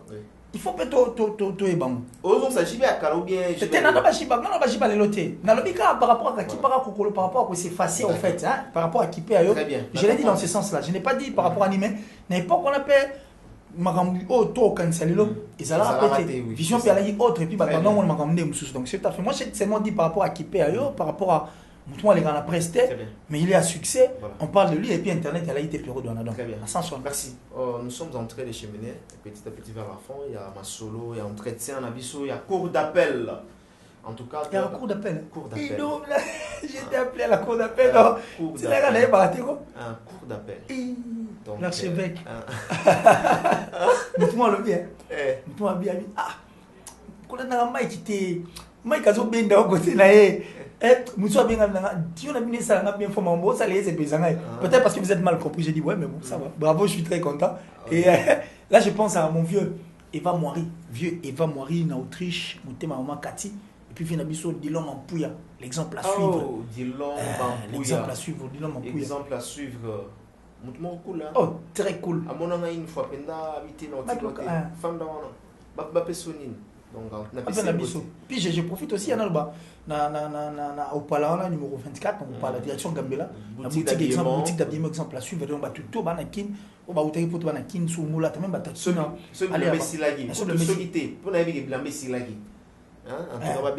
il faut peut-être to ebam ozon ça jibe akala ou bien c'était nana ba jiba leloté na lobika par rapport à qui par rapport à s'effacer en fait hein par rapport à qui paye ayo je l'ai dit dans ce sens là je n'ai pas dit par rapport à Nimé na époque on appelle makambu auto cancelelo ezala pété vision puis aller autre et puis bah non on makambu mususu donc c'est tout à fait moi c'est seulement dit par rapport à qui paye ayo par rapport à moi les gars a presté mais il est à succès on parle de lui et puis internet elle a été période donc merci nous sommes en train de cheminer petit à petit vers la fin il y a ma solo il y a entretien on a biso il y a cours d'appel en tout cas il y a un cours d'appel j'ai été appelé à la cour d'appel c'est là qu'on a battu quoi un cours d'appel donc l'archevêque moi le bien moi bien quand on a Mike azo benda au côté là Moussa bien tu as bien ça bien fait mon ça les peut-être parce que vous êtes mal compris j'ai dit ouais mais bon ça va bravo je suis très content et là je pense à mon vieux Eva Moiri en Autriche mon thème maman Cathy et puis vient biso Dilon Mampouya l'exemple à suivre l'exemple à suivre Dilon Mampouya exemple à suivre mon cool là oh très cool à mon une fois penda habiter dans femme dans ba pesonine donc puis je profite aussi na au Palana numéro 24 on parle de la direction Gambela la boutique d'habillement exemple à suivre donc tout banakin on va outer pour banakin sous moula même batatuna allez mesilagi solité pour la vie blamber silagi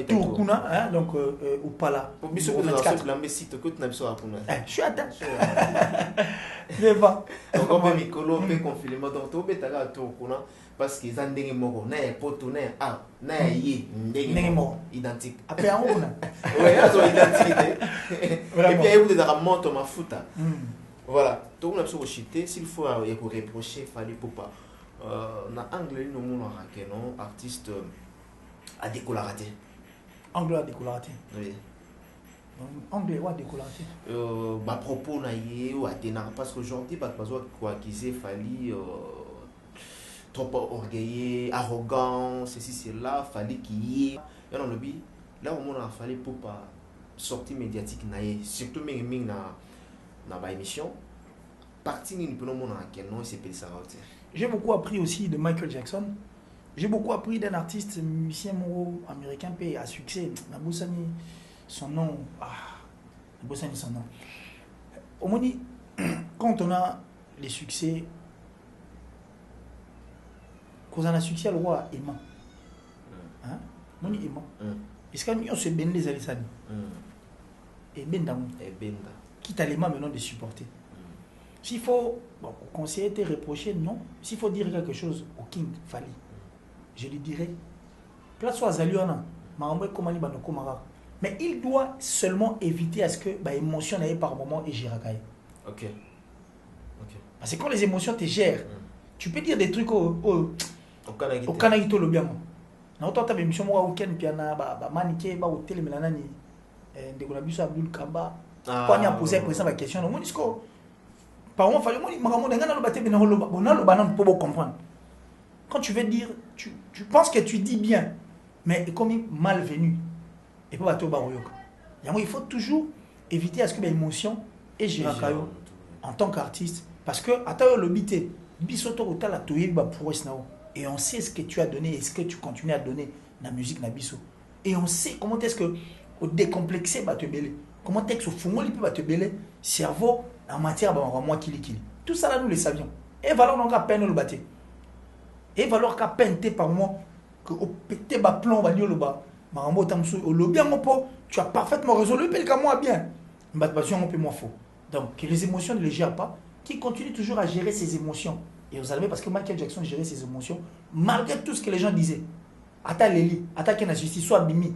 tout kuna hein donc au Pala pour biso que la blamber site que tu n'as pas pour je suis atteint mais va donc on peut micro peut confinement donc tout betala tout kuna parce qu'ils ont des mots na poto na yi ndenge mo identique après on ouais ils ont identité et puis il y a des moto mafuta voilà tout on a besoin de chiter s'il faut reprocher fallait pour pas na anglais nous mon non artiste à décolaraté anglais à décolaraté oui anglais à décolaraté ba propos na yé ou à dénar parce qu'aujourd'hui pas besoin quoi qu'ils fallait trop orgueilleux, arrogant, ceci, cela, fallait qu'il y ait. Et dans le but, là où on a fallu pour pas sortie médiatique naie surtout même na ba émission partie ni peut non quel nom c'est ça. J'ai beaucoup appris aussi de Michael Jackson. J'ai beaucoup appris d'un artiste musicien américain pays à succès. Naboussani, son nom. Naboussani, son nom. Au moins, quand on a les succès, quand on a succès, le roi aimant. Hein? On est aimant. Est-ce qu'on se bénit les alissani? Et bendam. Qui t'a l'aimant maintenant de supporter? S'il faut conseiller, te reprocher, non. S'il faut dire quelque chose au King Fali, je lui dirais, place à Zaliona, mais il doit seulement éviter à ce que l'émotion n'aille par moment et gère. Ok. Parce que quand les émotions te gèrent, tu peux dire des trucs au Kanagito le bien. Dans ton émission, moi, au Ken Piana, Maniké, au Télémélanani, de Gonabiso Abdul Kaba, quand il a posé la question, on dit par contre, il faut comprendre. Quand tu veux dire, tu penses que tu dis bien, mais comme malvenu, et pas il faut toujours éviter à ce que l'émotion est gérée en tant qu'artiste. Parce que, et on sait ce que tu as donné et ce que tu continues à donner dans la musique. Et on sait comment est-ce que au décomplexé, comment est-ce que te cerveau en matière de moi qui tout ça là nous le savions et valeur donc à peine le battre et valeur qu'à peine par moi que au pété ba plomb va dire le bas marambo tamsu au lobby en po tu as parfaitement résolu le comme moi bien mais passion un peu moins faux donc que les émotions ne les gèrent pas qui continue toujours à gérer ses émotions et vous savez parce que Michael Jackson gérait ses émotions malgré tout ce que les gens disaient ata leli attaquer la justice soit bimi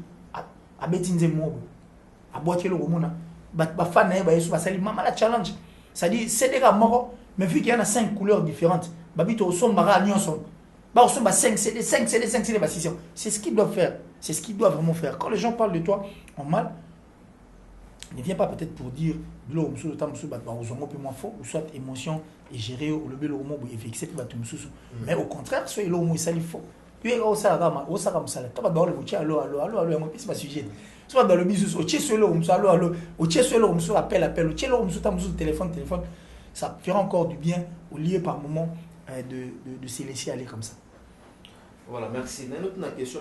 à betinze mobo à boîtier le romona ba fan na ba yesu ba sali mama la challenge. C'est-à-dire, c'est des gars morts, mais vu qu'il y en a 5 couleurs différentes, babito au son mara nyonson. Ba au son ba 5 c'est des 6. C'est ce qu'ils doivent faire. C'est ce qu'ils doivent vraiment faire. Quand les gens parlent de toi en mal, ne viens pas peut-être pour dire l'eau monsieur le temps monsieur ba au zongo peu moins faux ou soit émotion et gérer au lever le romo et fixer ba tout monsieur. Mais au contraire, soyez l'eau moi ça il faut. Puis au ça comme ça. Toi ba dans le boucher allo moi c'est pas sujet. Soit dans le business, au tchèque au monsieur appel, au tchèque au monsieur téléphone, ça fera encore du bien au lieu par moment de se laisser aller comme ça. Voilà, merci. Une autre question,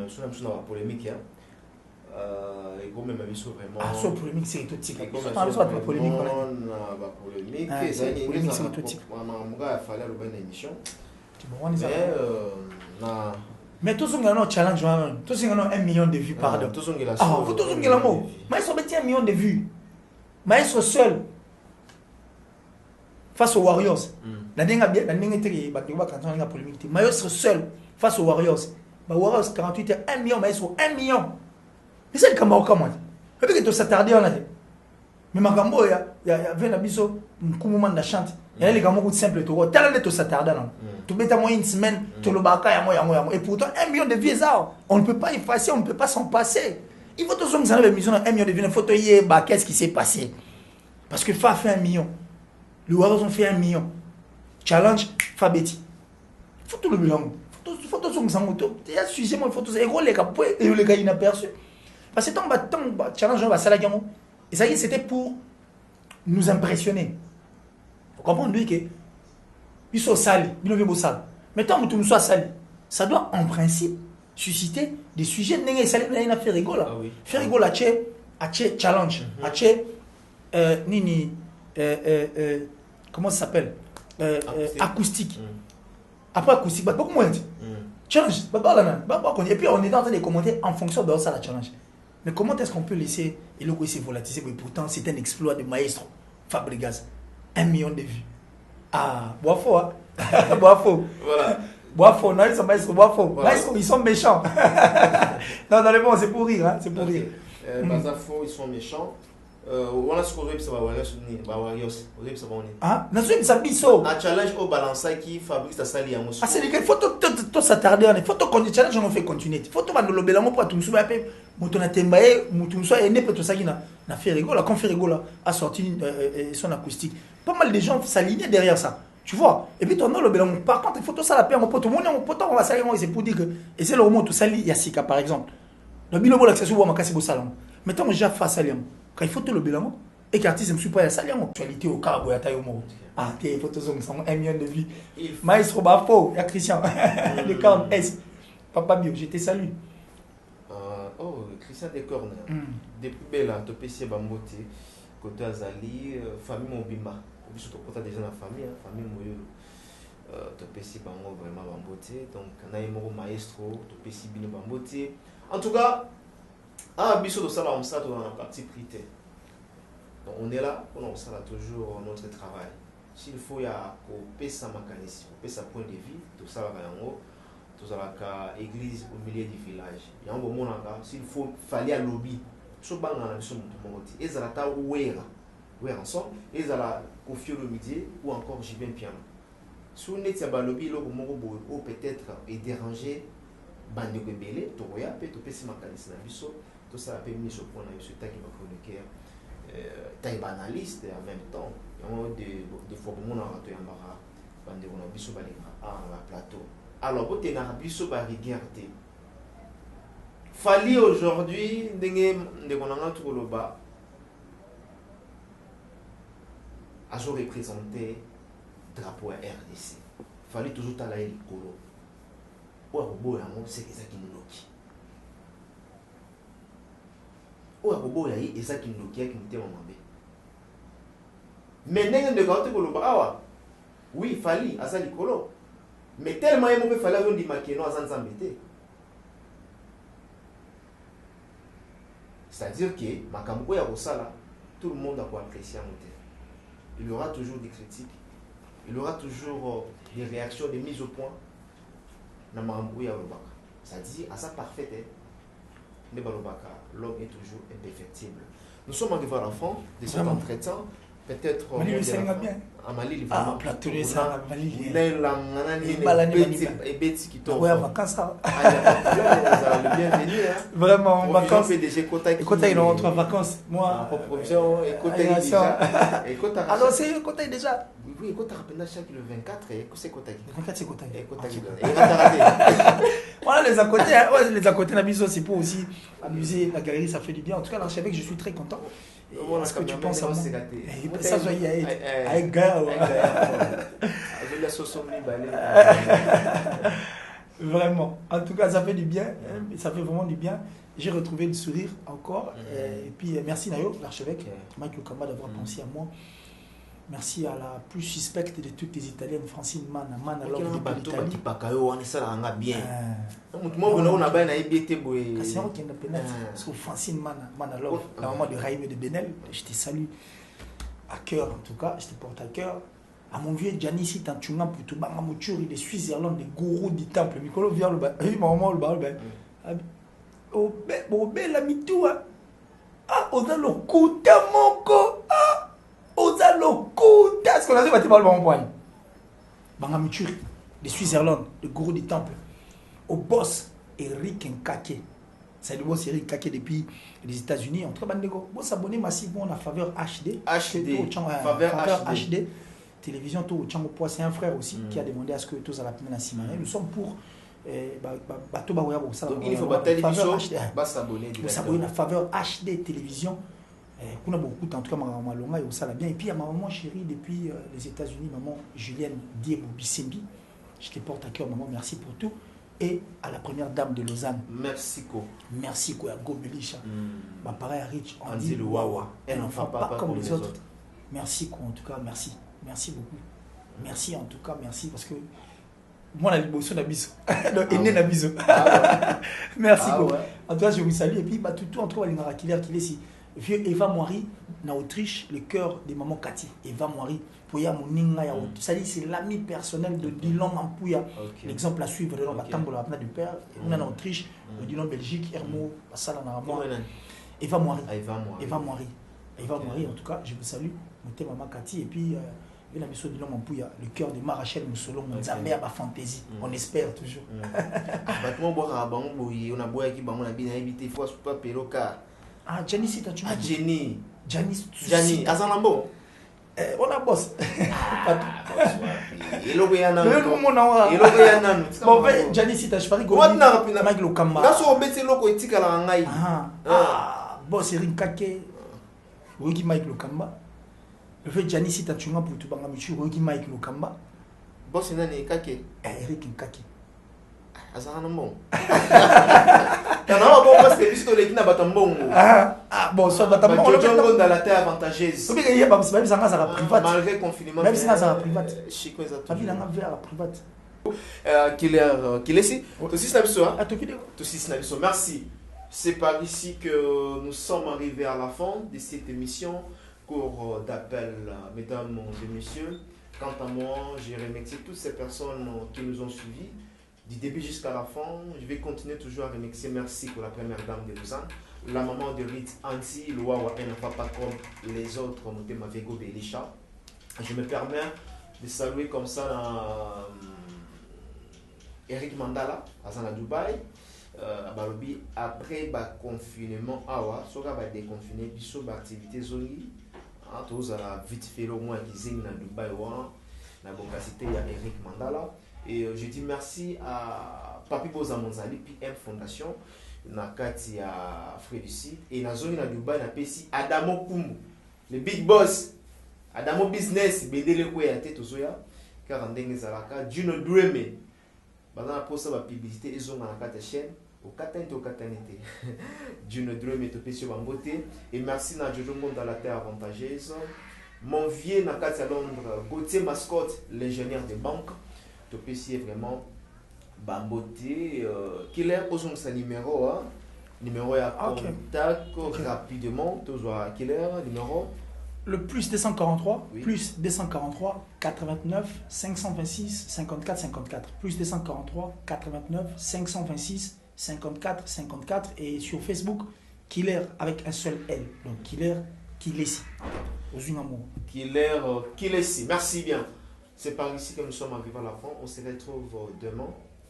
sur la polémique. Et comme même avis sur vraiment. Ah, sur polémique, c'est tout type. Ah, sur polémique, polémique. C'est polémique, c'est tout type. Mais tous ont un challenge, tous ont 1 million de vues, pardon. Tous ont la vous tous ont la mot. Mais ils sont 1 million de vues. Mais ils sont seuls face aux Warriors. La dernière polémique. Mais ils sont seuls face aux Warriors. Les Warriors 48 est 1 million, mais ils sont 1 million. Mais c'est le Cameroun comment? Et puis que tu s'attardes en a. Mais ma gambo, il y a 20 abisso, un moment de chante. Il y a les gambo simple, tu vois. Tel est tu s'attardes en. Tu mets à moi une semaine, tu le baka, et pourtant 1 million de vues, on ne peut pas effacer, on ne peut pas s'en passer. Il faut tous les émissions 1 million de vues, il faut te dire qu'est-ce qui s'est passé. Parce que Fa fait 1 million. Les Warriors ont fait 1 million. Challenge, Fabeti. Il faut tout le bilan. Il faut tous les motos. Il y a sujet, il faut tous les gars inaperçus. Parce que tant challenge, va s'aller et ça y est, c'était pour nous impressionner. Vous comprenez que ils sont salis, ils ne veulent pas sale. Mais tant que tu me sois sali, ça doit en principe susciter des sujets. Il a fait rigoler. Faire rigoler à challenge, à nini, comment ça s'appelle, acoustique. Après acoustique, beaucoup moins. Challenge, et puis on est en train de commenter en fonction de ça la challenge. Mais comment est-ce qu'on peut laisser et le se volatiser? Mais pourtant c'est un exploit de maestro Fabregas. 1 million de vues. Ah, bois-faux, hein? Bois-faux. Voilà. Bois-faux, non, ils sont maestro, bois-faux. Voilà. Maestro, ils sont méchants. Non, dans le bon, c'est pour rire, hein? C'est pour rire. Bazafo, ils sont méchants. On a ce qu'on veut, ça va Warriors. Ah, n'a pas ça biso. Un challenge au balance qui fabrique sa salle à moi. Ah, c'est lequel? Faut tout s'attarder, faut tout continuer. Challenge, on fait continuer. Faut tout le bélango pour tout le monde. Mouton a tembaye, mouton soit aîné, peut tout ça qui n'a fait rigoler. Quand fait rigoler, a sorti son acoustique. Pas mal de gens s'alignaient derrière ça. Tu vois? Et puis, ton nom, le bélango. Par contre, il faut tout ça la paix, mon pote. Mon pote, on va s'aligner, c'est pour dire que. Et c'est le moment tout ça, il y a Sika, par exemple. Le bilan, c'est souvent ma casse au salon. Mettons déjà face à Liam. Quand il faut tout le bilan, et qu'artiste me suit pas à ça, Liam. Actualité au cas où il y a taille au monde. Ah, il faut tous 1 million de vues. Maestro Bafo, il y a Christian. Le 40S. Papa Bio, je te salue. Oh, Christian Descornes. Depuis Bella, tu peux essayer Bambote. Côté Azali, famille Mobimba. Surtout quand tu as déjà la famille, famille Moyo. Tu peux essayer vraiment Bambote. Donc, on a un maestro, tu peux essayer Bambote. En tout cas, à Bisso de Salah, on s'est dans la partie prité. Donc, on est là, on s'est toujours notre travail. S'il faut, il y a couper sa mécanisme, couper sa point de vue, tout ça va en haut. Tout ça va église au milieu du village. Il y a un moment là, s'il faut, fallait à lobby. Ce banc là, sur mon moti. Et ça la ouera, ouera ensemble. Et ça la confier le midi ou encore j'y viens piano. Si on est à lobby, là, ou peut-être est dérangé, bande de belé, tu vois, peut-être si mécanisme na biso, tout ça a permis ce point là, ce qui va chroniquer, taille analyste en même temps. Il y a des fois où on a raté un barra, bande de biso balégra, la plateau. Alors, pour tenir un biso par regarder. Fali aujourd'hui, de mon angle tout le bas, a représenté drapeau à RDC. Fali toujours à la écolo. Ou à Bobo, c'est ça qui nous noque. Ou à Bobo, c'est ça qui nous noque, qui nous tient en main. Mais n'est-ce pas de le bas? Oui, Fali, à ça l'écolo. Mais tellement il me fallait qu'on dit que non, ça s'embêter. C'est-à-dire que Makambo et Rosala, tout le monde a quoi apprécier à monter. Il y aura toujours des critiques, il y aura toujours des réactions, des mises au point. C'est-à-dire à sa parfaite, mais l'homme est toujours imperfectible. Nous sommes arrivés à la fin de cet entretien. Peut-être Mali le Sénégal bien. Mali le ah plateau le Sénégal Mali et Betty qui tombe. Ouais, vacances ça. Le bienvenu hein. Vraiment vacances. PDG Kota il rentre en vacances. Moi provision et Kota déjà. Et Kota. Alors c'est Kota déjà. Oui, Kota rappelle chaque le 24 et c'est Kota. Le 24 c'est Kota. Et Kota. Et voilà les à côté, ouais, les à côté la mission c'est pour aussi amuser la galerie, ça fait du bien. En tout cas l'archevêque, je suis très content. Est-ce que tu penses à moi? Ça soit avec gars. Vraiment. En tout cas, ça fait du bien. Ça fait vraiment du bien. J'ai retrouvé le sourire encore. Et puis, merci Nayo, l'archevêque, Mike Lukamba, d'avoir pensé à moi. Merci à la plus suspecte de toutes les Italiennes, Francine Mana. Mana Love de l'Italie. Bien. On a bien été boy. C'est un qui est indépendant. Parce que Francine Mana Love, la maman de Raïm de Benel, je te salue à cœur en tout cas, je te porte à cœur. À mon vieux Gianni, si tu as un pour tout banga mouchuri de Suisse-Irlande, des gourous du temple. Mikolo vient le bas. Oui, maman le bas. Oh, ben la mitoua. Ah, on a le coup de mon co. Ah. Ozalo Kouta, ce qu'on a dit, c'est pas le bon point. Bangamuchuri, de Suisse-Irlande, le gourou du temple. Au boss, Eric Nkake. C'est le boss Eric Nkake depuis les États-Unis. En très bonne négo. Bon, s'abonner massivement à la faveur HD. Faveur HD. Télévision, tout au poids. C'est un frère aussi qui a demandé à ce que tous à la première simane. Nous sommes pour. Donc il faut battre s'abonner. Vous s'abonner à la faveur HD télévision. On a beaucoup, en tout cas, maman Longa et ça l'a bien. Et puis, il y a ma maman chérie depuis les États-Unis, maman Julienne Diebo Bissembi. Je te porte à cœur, maman, merci pour tout. Et à la première dame de Lausanne. Merci, Ko. Merci, Ko, à Gobelisha. Ma pareille à Rich, on dit le Wawa. Elle n'en fait pas comme les autres. Merci, Ko, en tout cas, merci. Merci beaucoup. Merci, en tout cas, merci. Parce que moi, la libération d'Abiso. Donc, il n'est d'Abiso. Merci, Ko. En tout cas, je vous salue. Et puis, tout, en tout cas, il est ici. Vieux Eva Moiri, en Autriche, le cœur de maman Cathy. Eva Moiri, Pouya Moninga, c'est l'ami personnel de Dylan Mampouya. L'exemple à suivre, le Batambola du père. On est en Autriche, Dylan Belgique, Hermo, Assala Narama. Eva Moiri. Eva Moiri, en tout cas, je vous salue. Montez maman Cathy. Et puis, la mission de Dylan Mampouya, le cœur de Marachel Moussolon, Nzambe à fantaisie. On espère toujours. Ah, Gianni, si tu as Gianni. Gianni, Azalambo. On a boss. Il est là. Gianni, si tu as Gianni, Lukamba. boss Eric Kake, Rogi Mike Lokamba. Le fait Gianni si t'as tué pour tout banga michu, Rogi Mike Lokamba. Boss Nani Kake. Eric Kake. Azana bon. Non, bon, parce que puisque les n'a pas bon. Ah, bon, ça va t'amener. On est dans la terre avantageuse. Même ça sera privat. Malgré confinement. Même ça sera privat. Chico est à tout. Vie n'a vers la private. Qu'il est ici. Tout si à tout vidéo. Tout si merci. C'est par ici que nous sommes arrivés à la fin de cette émission. Cours d'appel, mesdames et messieurs. Quant à moi, j'ai remercié toutes ces personnes qui nous ont suivis. Du début jusqu'à la fin, je vais continuer toujours à remercier. Merci pour la première dame de Lausanne, la maman de Ritz Anti, Loa pas comme les autres, Motema Vego Belisha. Je me permets de saluer comme ça Eric Mandala, à Dubaï. Après le confinement, soit déconfiné, puis activité zoni. Tous à la vite fait au moins qui zing dans Dubaï, na bokasité ya Eric Mandala. Et je dis merci à Papi Boza Monzali, PM Fondation, Nakati à Frédicide, et na zone na Dubaï, na PC Adamo Kumbu, le big boss, Adamo Business, Bédé Koué à tête aux Zoya, car en dengue Zalaka, Juno Dreme, pendant la pause de la publicité, ils ont la carte chaîne, au Katanité, au Katanité, Juno Dreme, te péché Bamboté, et merci à Jojo Monde dans la terre avantageuse, mon vieux Nakati à Londres, Gauthier Mascotte, l'ingénieur de banque. C'est vraiment Bamboté qu'il est au son numéro numéro à contact rapidement toujours qu'il est numéro le plus 243 oui. Plus 243 89 526 54 54 plus 243 89 526 54 54 et sur Facebook Killer avec un seul L donc Killer Kilesi aux une amour Killer Kilesi merci bien. C'est par ici que nous sommes arrivés à la fin. On se retrouve demain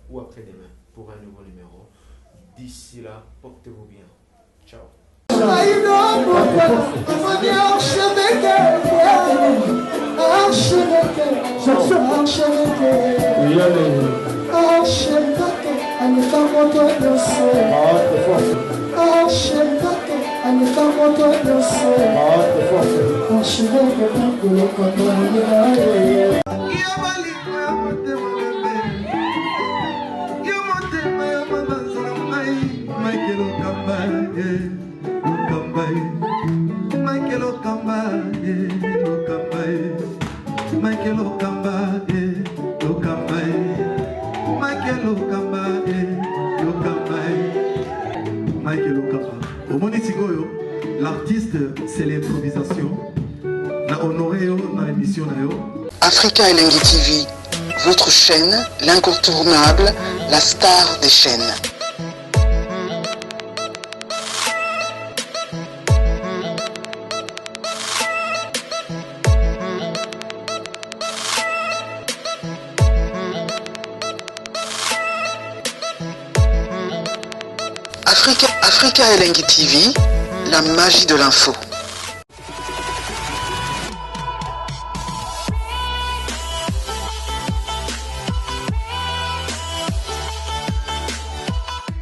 ou après-demain pour un nouveau numéro. D'ici là, portez-vous bien. Ciao. L'artiste, c'est l'improvisation. Africa Elengi TV, votre chaîne, l'incontournable, la star des chaînes. Africa Elengi TV, la magie de l'info.